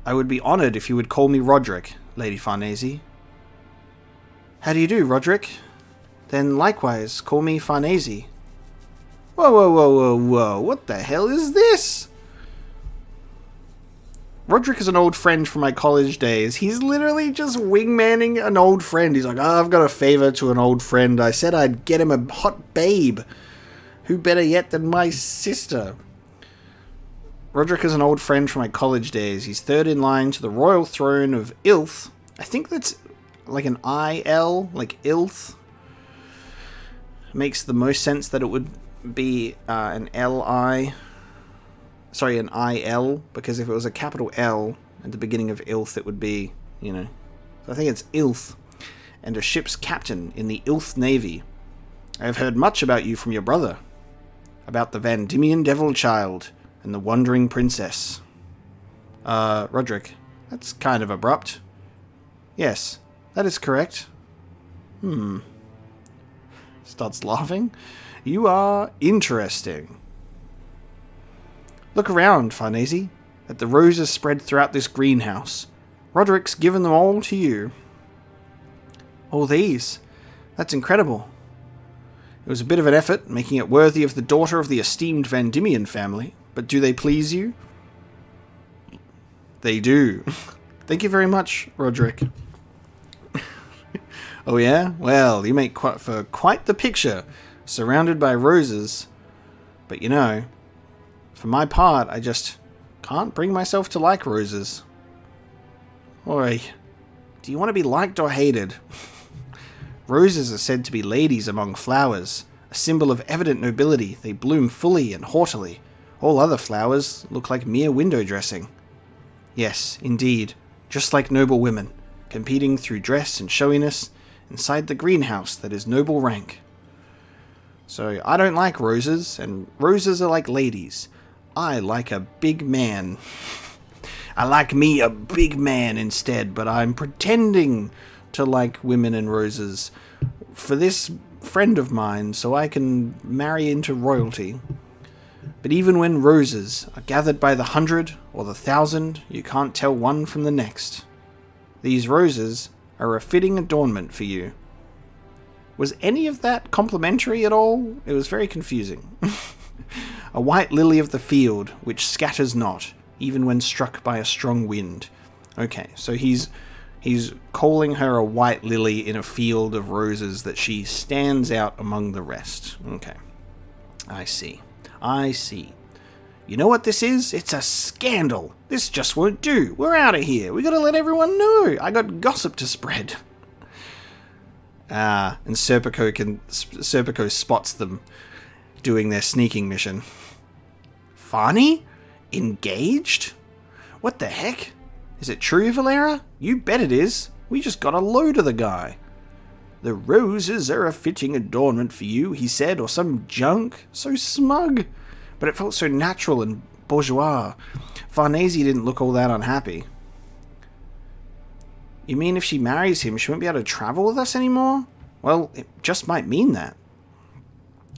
I would be honored if you would call me Roderick, Lady Farnese. How do you do, Roderick? Then likewise, call me Farnese. Whoa, whoa, whoa, whoa, whoa. What the hell is this? Roderick is an old friend from my college days. He's literally just wingmanning an old friend. He's like, I've got a favor to an old friend. I said I'd get him a hot babe. Who better yet than my sister? Roderick is an old friend from my college days. He's third in line to the royal throne of Ilth. I think that's like an I-L, like Ilth. Makes the most sense that it would be an L-I... Sorry, an I-L, because if it was a capital L at the beginning of Ilth, it would be, So I think it's Ilth, and a ship's captain in the Ilth Navy. I have heard much about you from your brother, about the Van Diemen Devil Child and the Wandering Princess. Roderick, that's kind of abrupt. Yes, that is correct. Starts laughing. You are interesting. Look around, Farnese, at the roses spread throughout this greenhouse. Roderick's given them all to you. All these? That's incredible. It was a bit of an effort, making it worthy of the daughter of the esteemed Van Diemen family, but do they please you? They do. Thank you very much, Roderick. Oh yeah? Well, you make for quite the picture, surrounded by roses. But for my part, I just can't bring myself to like roses. Oi, do you want to be liked or hated? Roses are said to be ladies among flowers, a symbol of evident nobility. They bloom fully and haughtily. All other flowers look like mere window dressing. Yes, indeed, just like noble women, competing through dress and showiness inside the greenhouse that is noble rank. So I don't like roses, and roses are like ladies. I like a big man. I like me a big man instead, but I'm pretending to like women and roses for this friend of mine so I can marry into royalty. But even when roses are gathered by the 100 or the 1,000, you can't tell one from the next. These roses are a fitting adornment for you. Was any of that complimentary at all? It was very confusing. A white lily of the field, which scatters not, even when struck by a strong wind. Okay, so he's calling her a white lily in a field of roses that she stands out among the rest. Okay, I see. You know what this is? It's a scandal. This just won't do. We're out of here. We gotta let everyone know. I got gossip to spread. And Serpico spots them doing their sneaking mission. Farney? Engaged? What the heck? Is it true, Valera? You bet it is. We just got a load of the guy. "The roses are a fitting adornment for you," he said, or some junk. So smug. But it felt so natural and bourgeois. Farnese didn't look all that unhappy. "You mean if she marries him, she won't be able to travel with us anymore?" "Well, it just might mean that."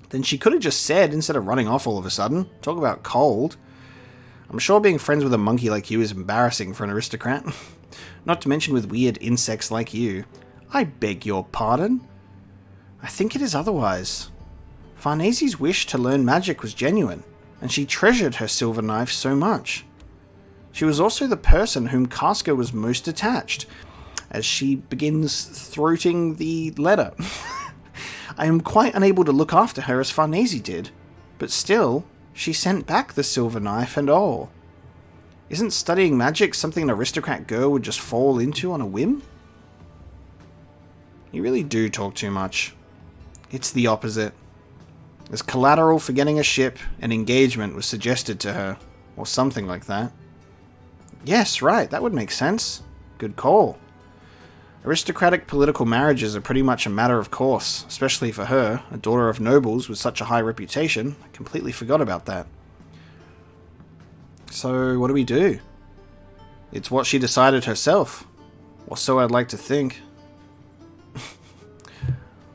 Then she could have just said, instead of running off all of a sudden. Talk about cold. "I'm sure being friends with a monkey like you is embarrassing for an aristocrat. Not to mention with weird insects like you." "I beg your pardon?" "I think it is otherwise. Farnese's wish to learn magic was genuine, and she treasured her silver knife so much. She was also the person whom Casca was most attached," as she begins throating the letter. "I am quite unable to look after her as Farnese did, but still, she sent back the silver knife and all. Isn't studying magic something an aristocrat girl would just fall into on a whim?" You really do talk too much. It's the opposite. As collateral for getting a ship, an engagement was suggested to her, or something like that. Yes, right, that would make sense. Good call. Aristocratic political marriages are pretty much a matter of course, especially for her, a daughter of nobles with such a high reputation. I completely forgot about that. So, what do we do? It's what she decided herself. Or so I'd like to think.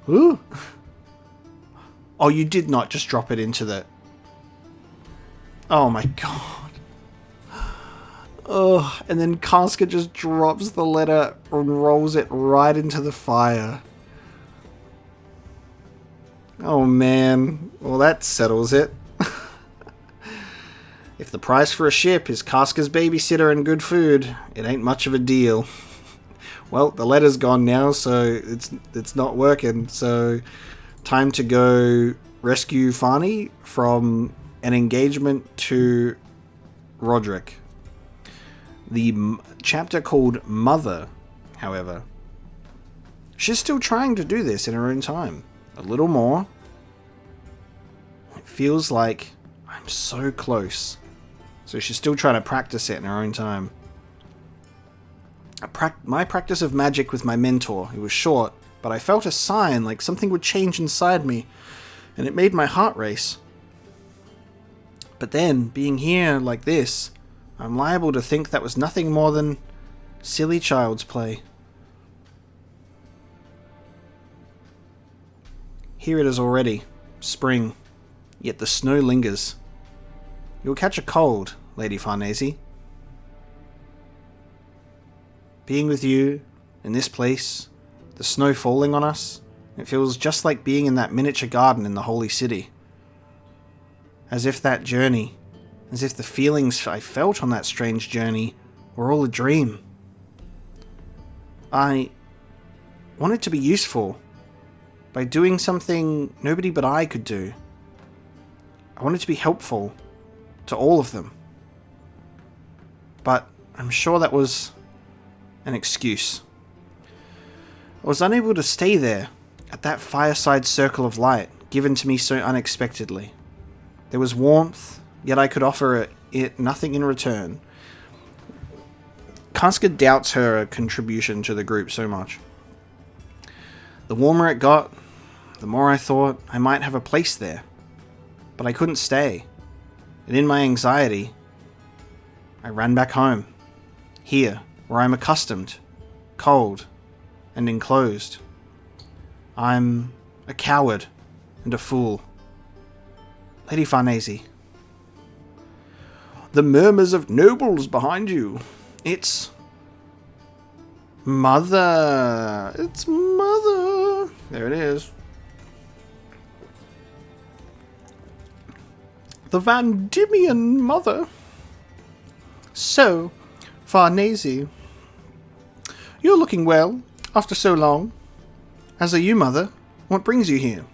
Ooh. Oh, you did not just drop it into the... Oh my god. Oh, and then Casca just drops the letter and rolls it right into the fire. Oh man. Well, that settles it. If the price for a ship is Casca's babysitter and good food, it ain't much of a deal. Well, the letter's gone now, so it's not working. So, time to go rescue Farney from an engagement to Roderick. The chapter called Mother, however, she's still trying to do this in her own time. A little more. It feels like I'm so close. So she's still trying to practice it in her own time. My practice of magic with my mentor, it was short, but I felt a sign like something would change inside me, and it made my heart race. But then, being here like this, I'm liable to think that was nothing more than silly child's play. Here it is already, spring, yet the snow lingers. You'll catch a cold, Lady Farnese. Being with you, in this place, the snow falling on us, it feels just like being in that miniature garden in the Holy City. As if that journey, as if the feelings I felt on that strange journey were all a dream. I wanted to be useful by doing something nobody but I could do. I wanted to be helpful to all of them. But I'm sure that was an excuse. I was unable to stay there at that fireside circle of light given to me so unexpectedly. There was warmth, yet I could offer it nothing in return. Casca doubts her contribution to the group so much. The warmer it got, the more I thought I might have a place there. But I couldn't stay. And in my anxiety, I ran back home. Here, where I'm accustomed, cold, and enclosed. I'm a coward and a fool. Lady Farnese. The murmurs of nobles behind you. It's Mother. It's Mother. There it is. The Van Diemen Mother. So, Farnese, you're looking well after so long. As are you, Mother. What brings you here?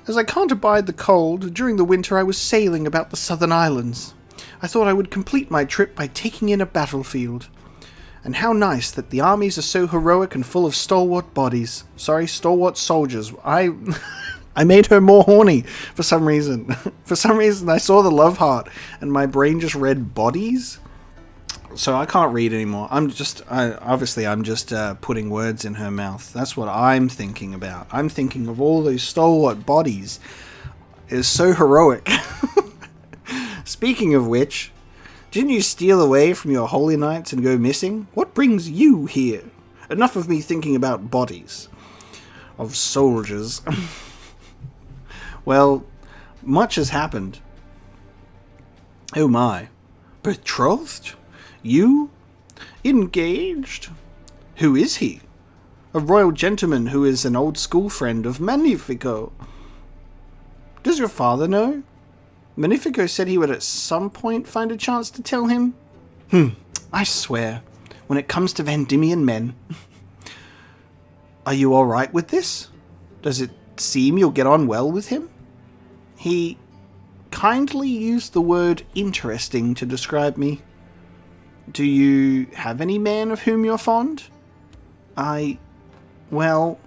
As I can't abide the cold, during the winter I was sailing about the southern islands. I thought I would complete my trip by taking in a battlefield. And how nice that the armies are so heroic and full of stalwart bodies. Stalwart soldiers. I made her more horny for some reason. For some reason I saw the love heart and my brain just read bodies. So I can't read anymore. I'm just putting words in her mouth. That's what I'm thinking about. I'm thinking of all those stalwart bodies. It's so heroic. Speaking of which, didn't you steal away from your holy nights and go missing? What brings you here? Enough of me thinking about bodies of soldiers. Well, much has happened. Oh my. Betrothed? You? Engaged? Who is he? A royal gentleman who is an old school friend of Magnifico. Does your father know? Magnifico said he would at some point find a chance to tell him. I swear, when it comes to Vandimian men. Are you alright with this? Does it seem you'll get on well with him? He kindly used the word interesting to describe me. Do you have any man of whom you're fond? Well,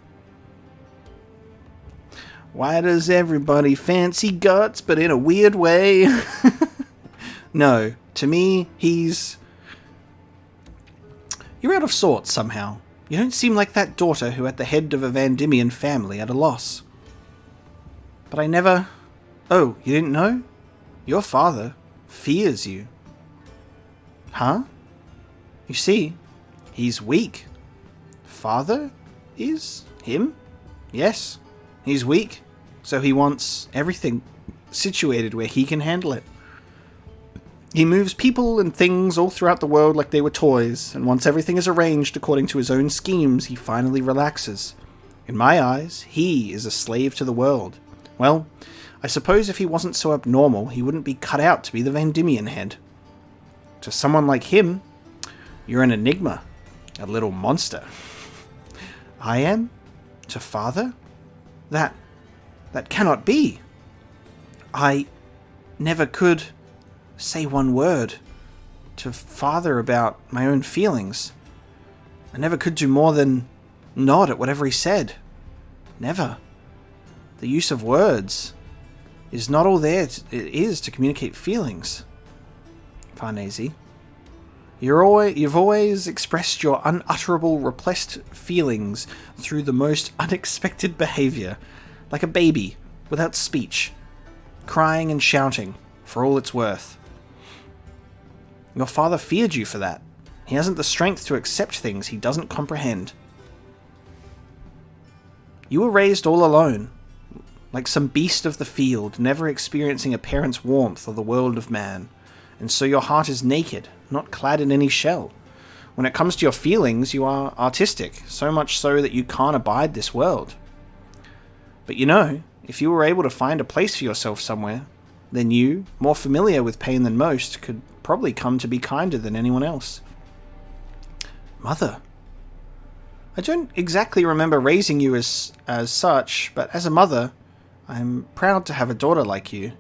why does everybody fancy guts, but in a weird way? No, to me, You're out of sorts somehow. You don't seem like that daughter who at the head of a Vandimian family at a loss. But I never... Oh, you didn't know? Your father fears you. Huh? You see, he's weak. Father is him? Yes, he's weak. So he wants everything situated where he can handle it. He moves people and things all throughout the world like they were toys, and once everything is arranged according to his own schemes, he finally relaxes. In my eyes, he is a slave to the world. Well, I suppose if he wasn't so abnormal, he wouldn't be cut out to be the Vandimian head. To someone like him, you're an enigma, a little monster. I am? To father? That cannot be. I never could say one word to father about my own feelings. I never could do more than nod at whatever he said. Never. The use of words is not all there it is to communicate feelings. Farnese, you've always expressed your unutterable, repressed feelings through the most unexpected behavior, like a baby without speech, crying and shouting for all it's worth. Your father feared you for that. He hasn't the strength to accept things he doesn't comprehend. You were raised all alone, like some beast of the field, never experiencing a parent's warmth or the world of man, and so your heart is naked, not clad in any shell. When it comes to your feelings, you are artistic, so much so that you can't abide this world. But you know, if you were able to find a place for yourself somewhere, then you, more familiar with pain than most, could probably come to be kinder than anyone else. Mother. I don't exactly remember raising you as such, but as a mother, I'm proud to have a daughter like you.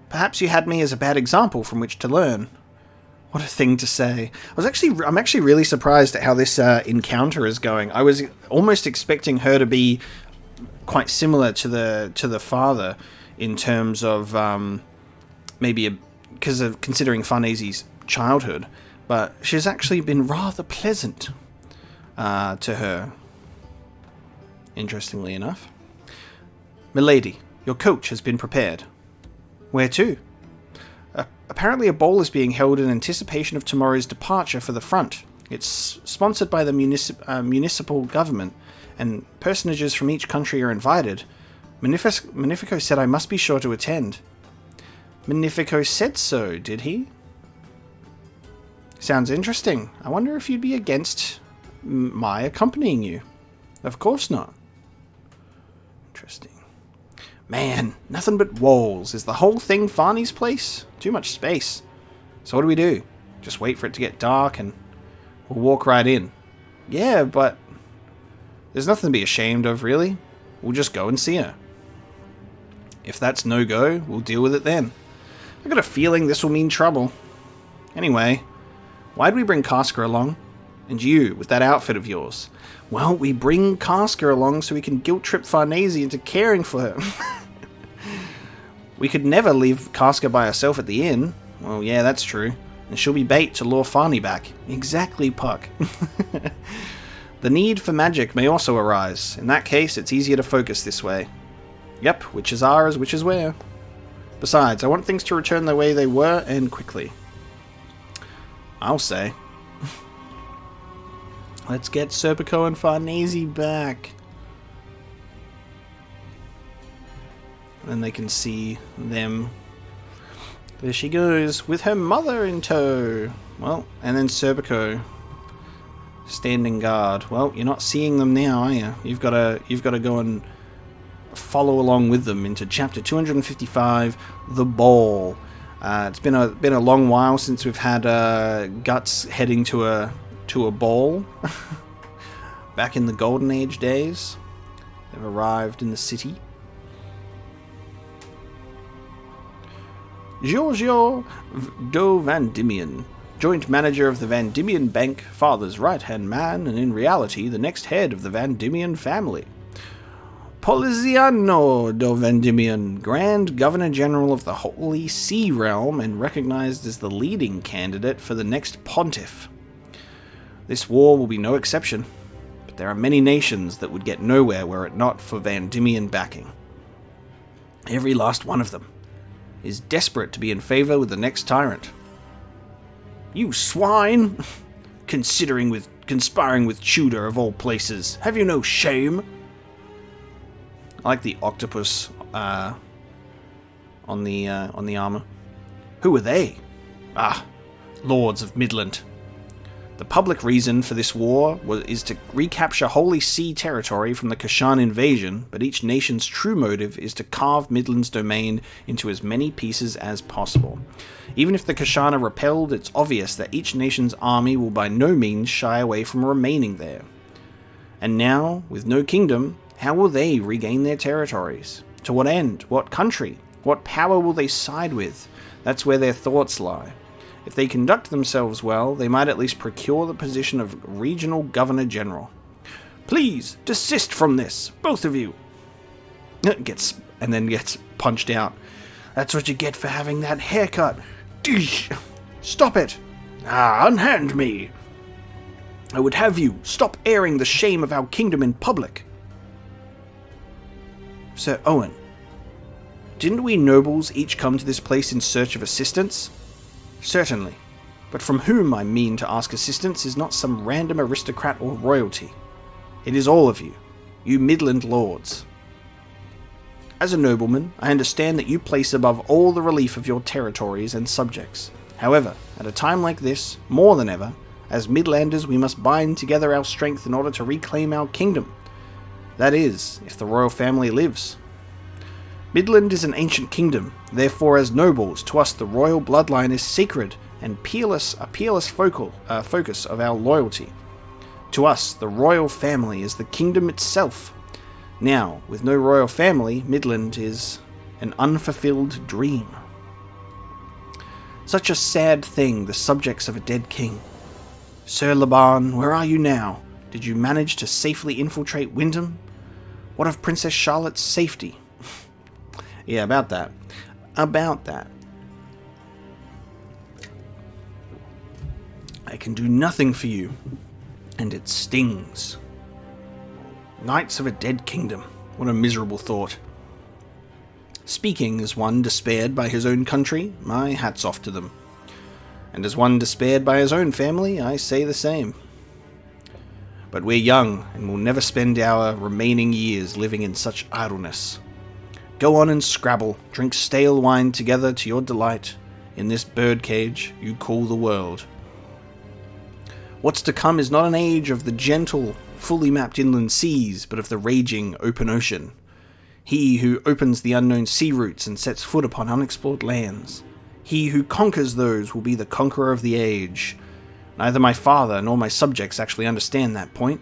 Perhaps you had me as a bad example from which to learn. What a thing to say. I'm actually really surprised at how this encounter is going. I was almost expecting her to be quite similar to the father in terms of because of considering Farnese's childhood, but she's actually been rather pleasant to her. Interestingly enough. Milady, your coach has been prepared. Where to? Apparently a ball is being held in anticipation of tomorrow's departure for the front. It's sponsored by the municipal government, and personages from each country are invited. Magnifico said I must be sure to attend. Magnifico said so, did he? Sounds interesting. I wonder if you'd be against my accompanying you. Of course not. Interesting. Man, nothing but walls. Is the whole thing Farney's place? Too much space. So what do? Just wait for it to get dark and we'll walk right in. Yeah, but there's nothing to be ashamed of, really. We'll just go and see her. If that's no go, we'll deal with it then. I've got a feeling this will mean trouble. Anyway, why'd we bring Casca along? And you, with that outfit of yours? Well, we bring Casca along so we can guilt-trip Farnese into caring for her. We could never leave Casca by herself at the inn. Well, yeah, that's true. and she'll be bait to lure Farney back. Exactly, Puck. The need for magic may also arise. In that case, it's easier to focus this way. Yep, witches are as witches were. Besides, I want things to return the way they were, and quickly. I'll say. Let's get Serpico and Farnese back. And they can see them. There she goes, with her mother in tow. Well, and then Serpico standing guard. Well, you're not seeing them now, are you? You've got to go and follow along with them into chapter 255, The Ball. It's been a long while since we've had Guts heading to a ball. Back in the Golden Age days, they've arrived in the city. Giorgio do Van Diemen, joint manager of the Van Diemen Bank, father's right-hand man, and in reality the next head of the Van Diemen family. Poliziano do Van Diemen, Grand Governor General of the Holy See Realm and recognized as the leading candidate for the next pontiff. This war will be no exception, but there are many nations that would get nowhere were it not for Van Diemen backing. Every last one of them is desperate to be in favor with the next tyrant. You swine! Conspiring with Tudor of all places. Have you no shame? I like the octopus on the armor. Who are they? Ah, Lords of Midland. The public reason for this war is to recapture Holy See territory from the Kashan invasion, but each nation's true motive is to carve Midland's domain into as many pieces as possible. Even if the Kashan are repelled, it's obvious that each nation's army will by no means shy away from remaining there. And now, with no kingdom, how will they regain their territories? To what end? What country? What power will they side with? That's where their thoughts lie. If they conduct themselves well, they might at least procure the position of Regional Governor General. Please, desist from this, both of you. Gets punched out. That's what you get for having that haircut. Deesh! Stop it! Unhand me! I would have you stop airing the shame of our kingdom in public. Sir Owen, didn't we nobles each come to this place in search of assistance? Certainly, but from whom I mean to ask assistance is not some random aristocrat or royalty. It is all of you, you Midland lords. As a nobleman, I understand that you place above all the relief of your territories and subjects. However, at a time like this, more than ever, as Midlanders we must bind together our strength in order to reclaim our kingdom. That is, if the royal family lives. Midland is an ancient kingdom, therefore as nobles, to us the royal bloodline is sacred and a peerless focus of our loyalty. To us, the royal family is the kingdom itself. Now, with no royal family, Midland is an unfulfilled dream. Such a sad thing, the subjects of a dead king. Sir Laban, where are you now? Did you manage to safely infiltrate Wyndham? What of Princess Charlotte's safety? Yeah, about that. I can do nothing for you, and it stings. Knights of a dead kingdom. What a miserable thought. Speaking as one despaired by his own country, my hat's off to them. And as one despaired by his own family, I say the same. But we're young, and will never spend our remaining years living in such idleness. Go on and scrabble, drink stale wine together to your delight, in this birdcage you call the world. What's to come is not an age of the gentle, fully mapped inland seas, but of the raging open ocean. He who opens the unknown sea routes and sets foot upon unexplored lands. He who conquers those will be the conqueror of the age. Neither my father nor my subjects actually understand that point.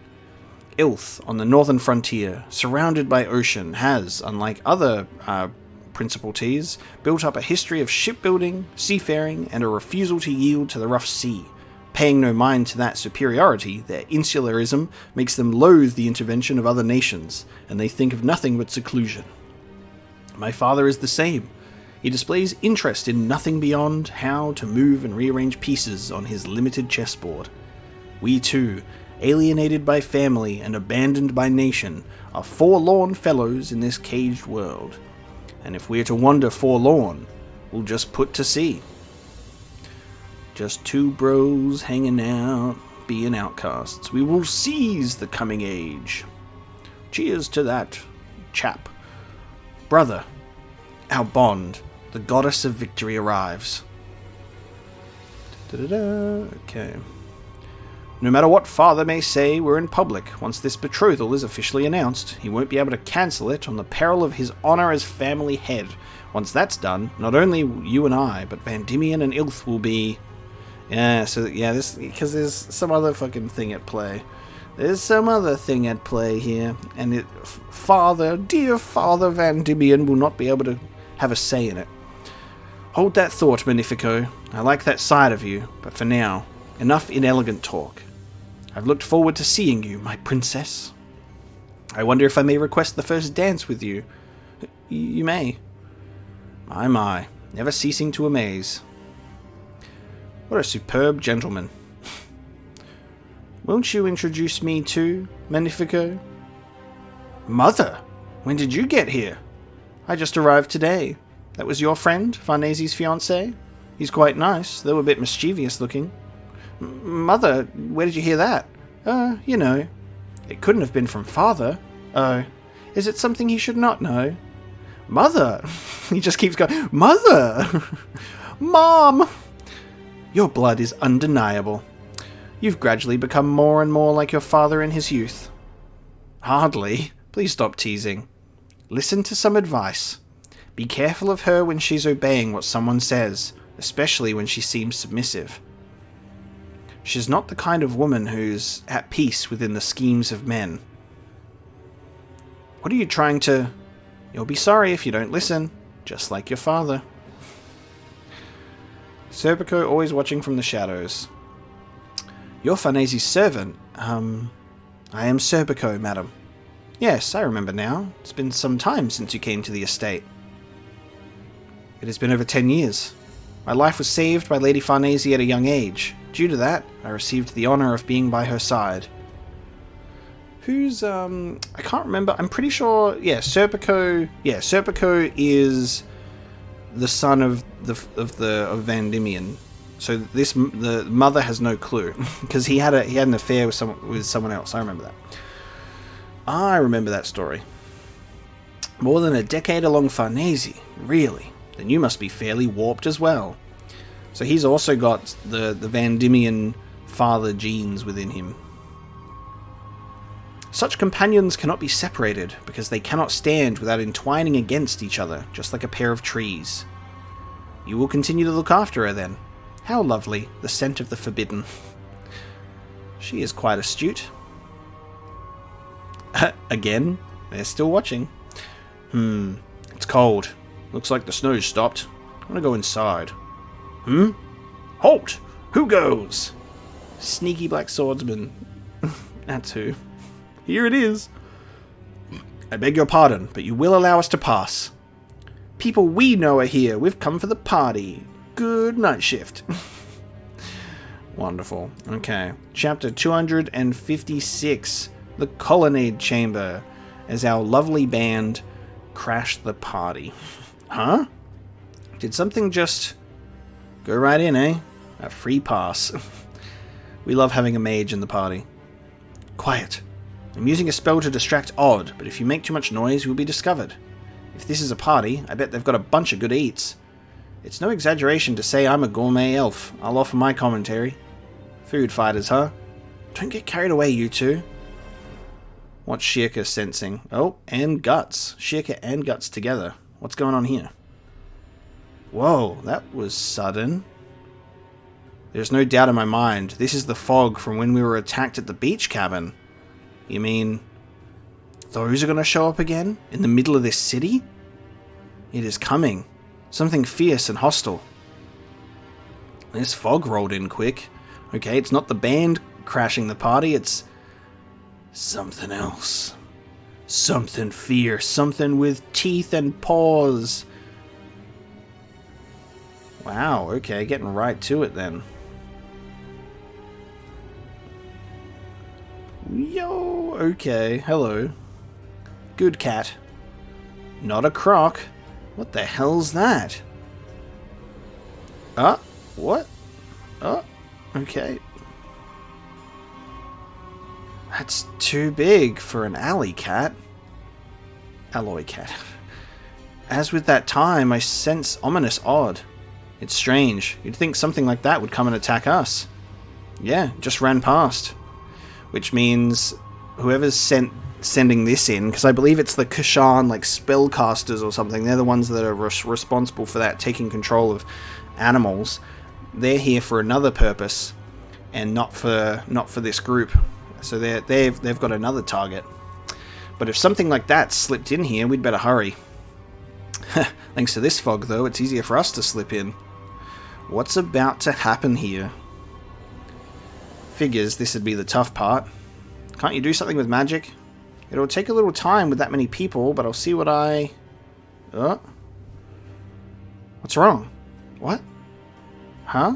Ilth, on the northern frontier, surrounded by ocean, has, unlike other principalities, built up a history of shipbuilding, seafaring, and a refusal to yield to the rough sea. Paying no mind to that superiority, their insularism makes them loathe the intervention of other nations, and they think of nothing but seclusion. My father is the same. He displays interest in nothing beyond how to move and rearrange pieces on his limited chessboard. We too, alienated by family and abandoned by nation, are forlorn fellows in this caged world. And if we're to wander forlorn, we'll just put to sea. Just two bros hanging out, being outcasts. We will seize the coming age. Cheers to that, chap. Brother, our bond, the goddess of victory arrives. Okay. No matter what father may say, we're in public. Once this betrothal is officially announced, he won't be able to cancel it on the peril of his honor as family head. Once that's done, not only you and I, but Van Diemen and Ilth will be... this because there's some other fucking thing at play. There's some other thing at play here, and dear Father Van Diemen will not be able to have a say in it. Hold that thought, Magnifico. I like that side of you, but for now, enough inelegant talk. I've looked forward to seeing you, my princess. I wonder if I may request the first dance with you. You may. My, never ceasing to amaze. What a superb gentleman. Won't you introduce me to Magnifico? Mother, when did you get here? I just arrived today. That was your friend, Farnese's fiancé? He's quite nice, though a bit mischievous looking. Mother, where did you hear that? You know. It couldn't have been from Father. Oh, is it something he should not know? Mother! He just keeps going, Mother! Mom! Your blood is undeniable. You've gradually become more and more like your father in his youth. Hardly. Please stop teasing. Listen to some advice. Be careful of her when she's obeying what someone says, especially when she seems submissive. She's not the kind of woman who's at peace within the schemes of men. What are you trying to... You'll be sorry if you don't listen, just like your father. Serpico always watching from the shadows. You're Farnese's servant. I am Serpico, madam. Yes, I remember now. It's been some time since you came to the estate. It has been over 10 years. My life was saved by Lady Farnese at a young age. Due to that, I received the honor of being by her side. Who's, I can't remember. I'm pretty sure, Serpico... Yeah, Serpico is the son of Van Diemen. So the mother has no clue. Because he had an affair with someone else. I remember that story. More than a decade along Farnese. Really? Then you must be fairly warped as well. So he's also got the Van Diemen father genes within him. Such companions cannot be separated, because they cannot stand without entwining against each other, just like a pair of trees. You will continue to look after her then. How lovely, the scent of the forbidden. She is quite astute. Again, they're still watching. It's cold. Looks like the snow's stopped. I want to go inside. Halt! Who goes? Sneaky black swordsman. That's who. Here it is. I beg your pardon, but you will allow us to pass. People we know are here. We've come for the party. Good night shift. Wonderful. Okay. Chapter 256. The Colonnade Chamber. As our lovely band crash the party. Huh? Did something just go right in, eh? A free pass. We love having a mage in the party. Quiet. I'm using a spell to distract Odd, but if you make too much noise, you'll be discovered. If this is a party, I bet they've got a bunch of good eats. It's no exaggeration to say I'm a gourmet elf. I'll offer my commentary. Food fighters, huh? Don't get carried away, you two. What's Shirka sensing? Oh, and Guts. Shirka and Guts together. What's going on here? Whoa, that was sudden. There's no doubt in my mind. This is the fog from when we were attacked at the beach cabin. You mean those are going to show up again? In the middle of this city? It is coming. Something fierce and hostile. This fog rolled in quick. Okay, it's not the band crashing the party, it's something else. Something fierce, something with teeth and paws. Wow, okay, getting right to it then. Yo, okay, hello. Good cat. Not a croc. What the hell's that? What? Oh, okay. That's too big for an alley cat. Alloy cat. As with that time, I sense ominous odd. It's strange. You'd think something like that would come and attack us. Yeah, just ran past. Which means whoever's sending this in, because I believe it's the Kashan, like, spellcasters or something, they're the ones that are responsible for that, taking control of animals. They're here for another purpose, and not for this group. So they've got another target. But if something like that slipped in here, we'd better hurry. Thanks to this fog, though, it's easier for us to slip in. What's about to happen here? Figures this would be the tough part. Can't you do something with magic? It'll take a little time with that many people, but I'll see what I... Oh? What's wrong? What? Huh?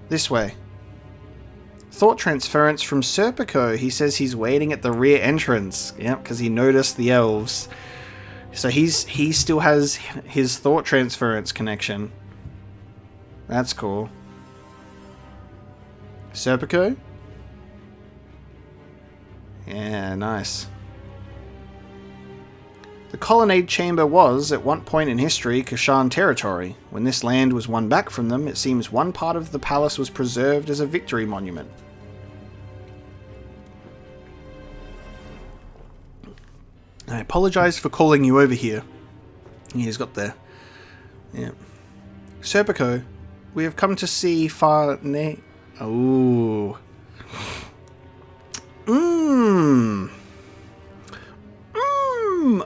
This way. Thought transference from Serpico. He says he's waiting at the rear entrance. Yep, because he noticed the elves. So he still has his thought transference connection. That's cool. Serpico? Yeah, nice. The colonnade chamber was, at one point in history, Kashan territory. When this land was won back from them, it seems one part of the palace was preserved as a victory monument. I apologize for calling you over here. He's got the... Yeah. Serpico, we have come to see Farne... Oh.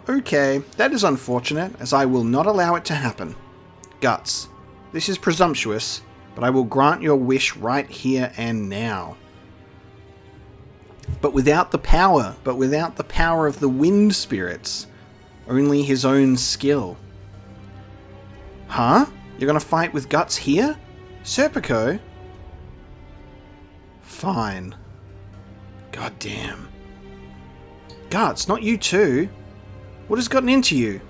Okay, that is unfortunate, as I will not allow it to happen. Guts, this is presumptuous, but I will grant your wish right here and now. But without the power of the wind spirits. Only his own skill. Huh? You're gonna fight with Guts here? Serpico? Fine. God damn. Guts, not you too. What has gotten into you?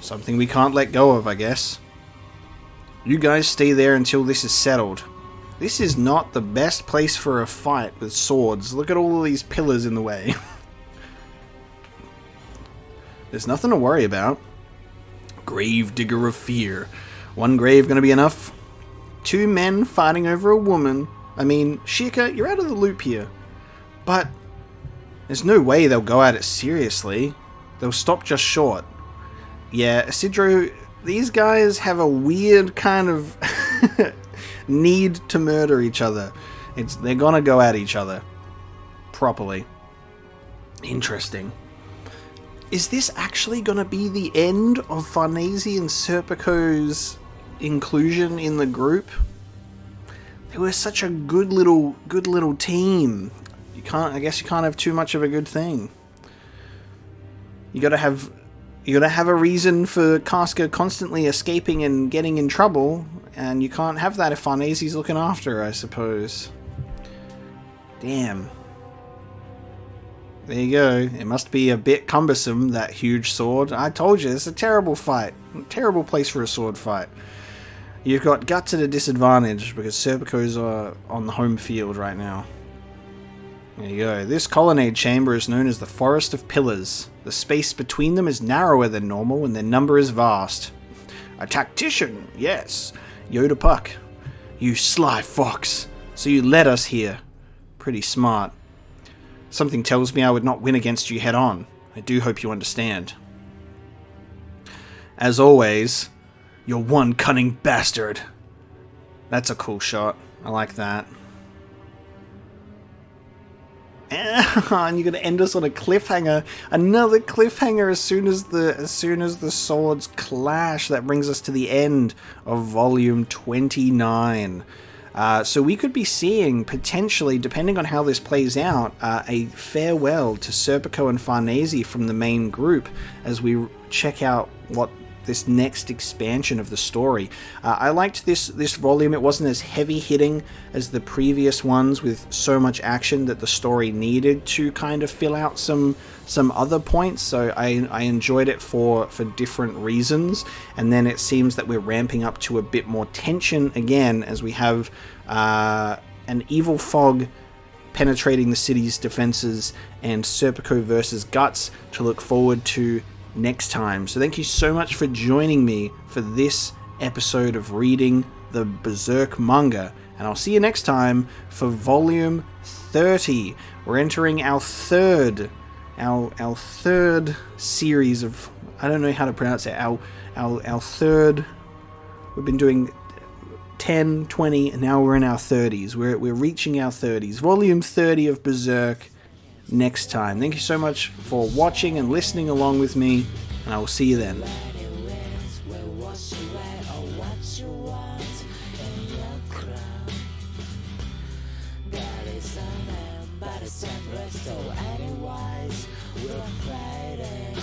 Something we can't let go of, I guess. You guys stay there until this is settled. This is not the best place for a fight with swords. Look at all of these pillars in the way. There's nothing to worry about. Grave digger of fear. One grave gonna be enough? 2 men fighting over a woman. I mean, Shika, you're out of the loop here. But there's no way they'll go at it seriously. They'll stop just short. Yeah, Isidro, these guys have a weird kind of need to murder each other. They're gonna go at each other. Properly. Interesting. Is this actually gonna be the end of Farnese and Serpico's inclusion in the group? They were such a good little team. I guess you can't have too much of a good thing. You gotta have a reason for Casca constantly escaping and getting in trouble, and you can't have that if Farnese's looking after her, I suppose. Damn. There you go. It must be a bit cumbersome, that huge sword. I told you, it's a terrible fight. Terrible place for a sword fight. You've got Guts at a disadvantage because Serpico's on the home field right now. There you go. This colonnade chamber is known as the Forest of Pillars. The space between them is narrower than normal and their number is vast. A tactician, yes. Yoda Puck. You sly fox. So you led us here. Pretty smart. Something tells me I would not win against you head on. I do hope you understand. As always, you're one cunning bastard. That's a cool shot. I like that. And you're gonna end us on a cliffhanger. Another cliffhanger as soon as the swords clash. That brings us to the end of volume 29. So we could be seeing, potentially, depending on how this plays out, a farewell to Serpico and Farnese from the main group as we check out what this next expansion of the story. I liked this volume. It wasn't as heavy hitting as the previous ones with so much action that the story needed to kind of fill out some other points. So I enjoyed it for different reasons. And then it seems that we're ramping up to a bit more tension again as we have an evil fog penetrating the city's defenses and Serpico versus Guts to look forward to next time. So thank you so much for joining me for this episode of reading the Berserk manga, and I'll see you next time for volume 30. We're entering our third series of, I don't know how to pronounce it, our third. We've been doing 10, 20, and now we're in our 30s. We're reaching our 30s. Volume 30 of Berserk next time. Thank you so much for watching and listening along with me, and I will see you then. So otherwise we're fighting.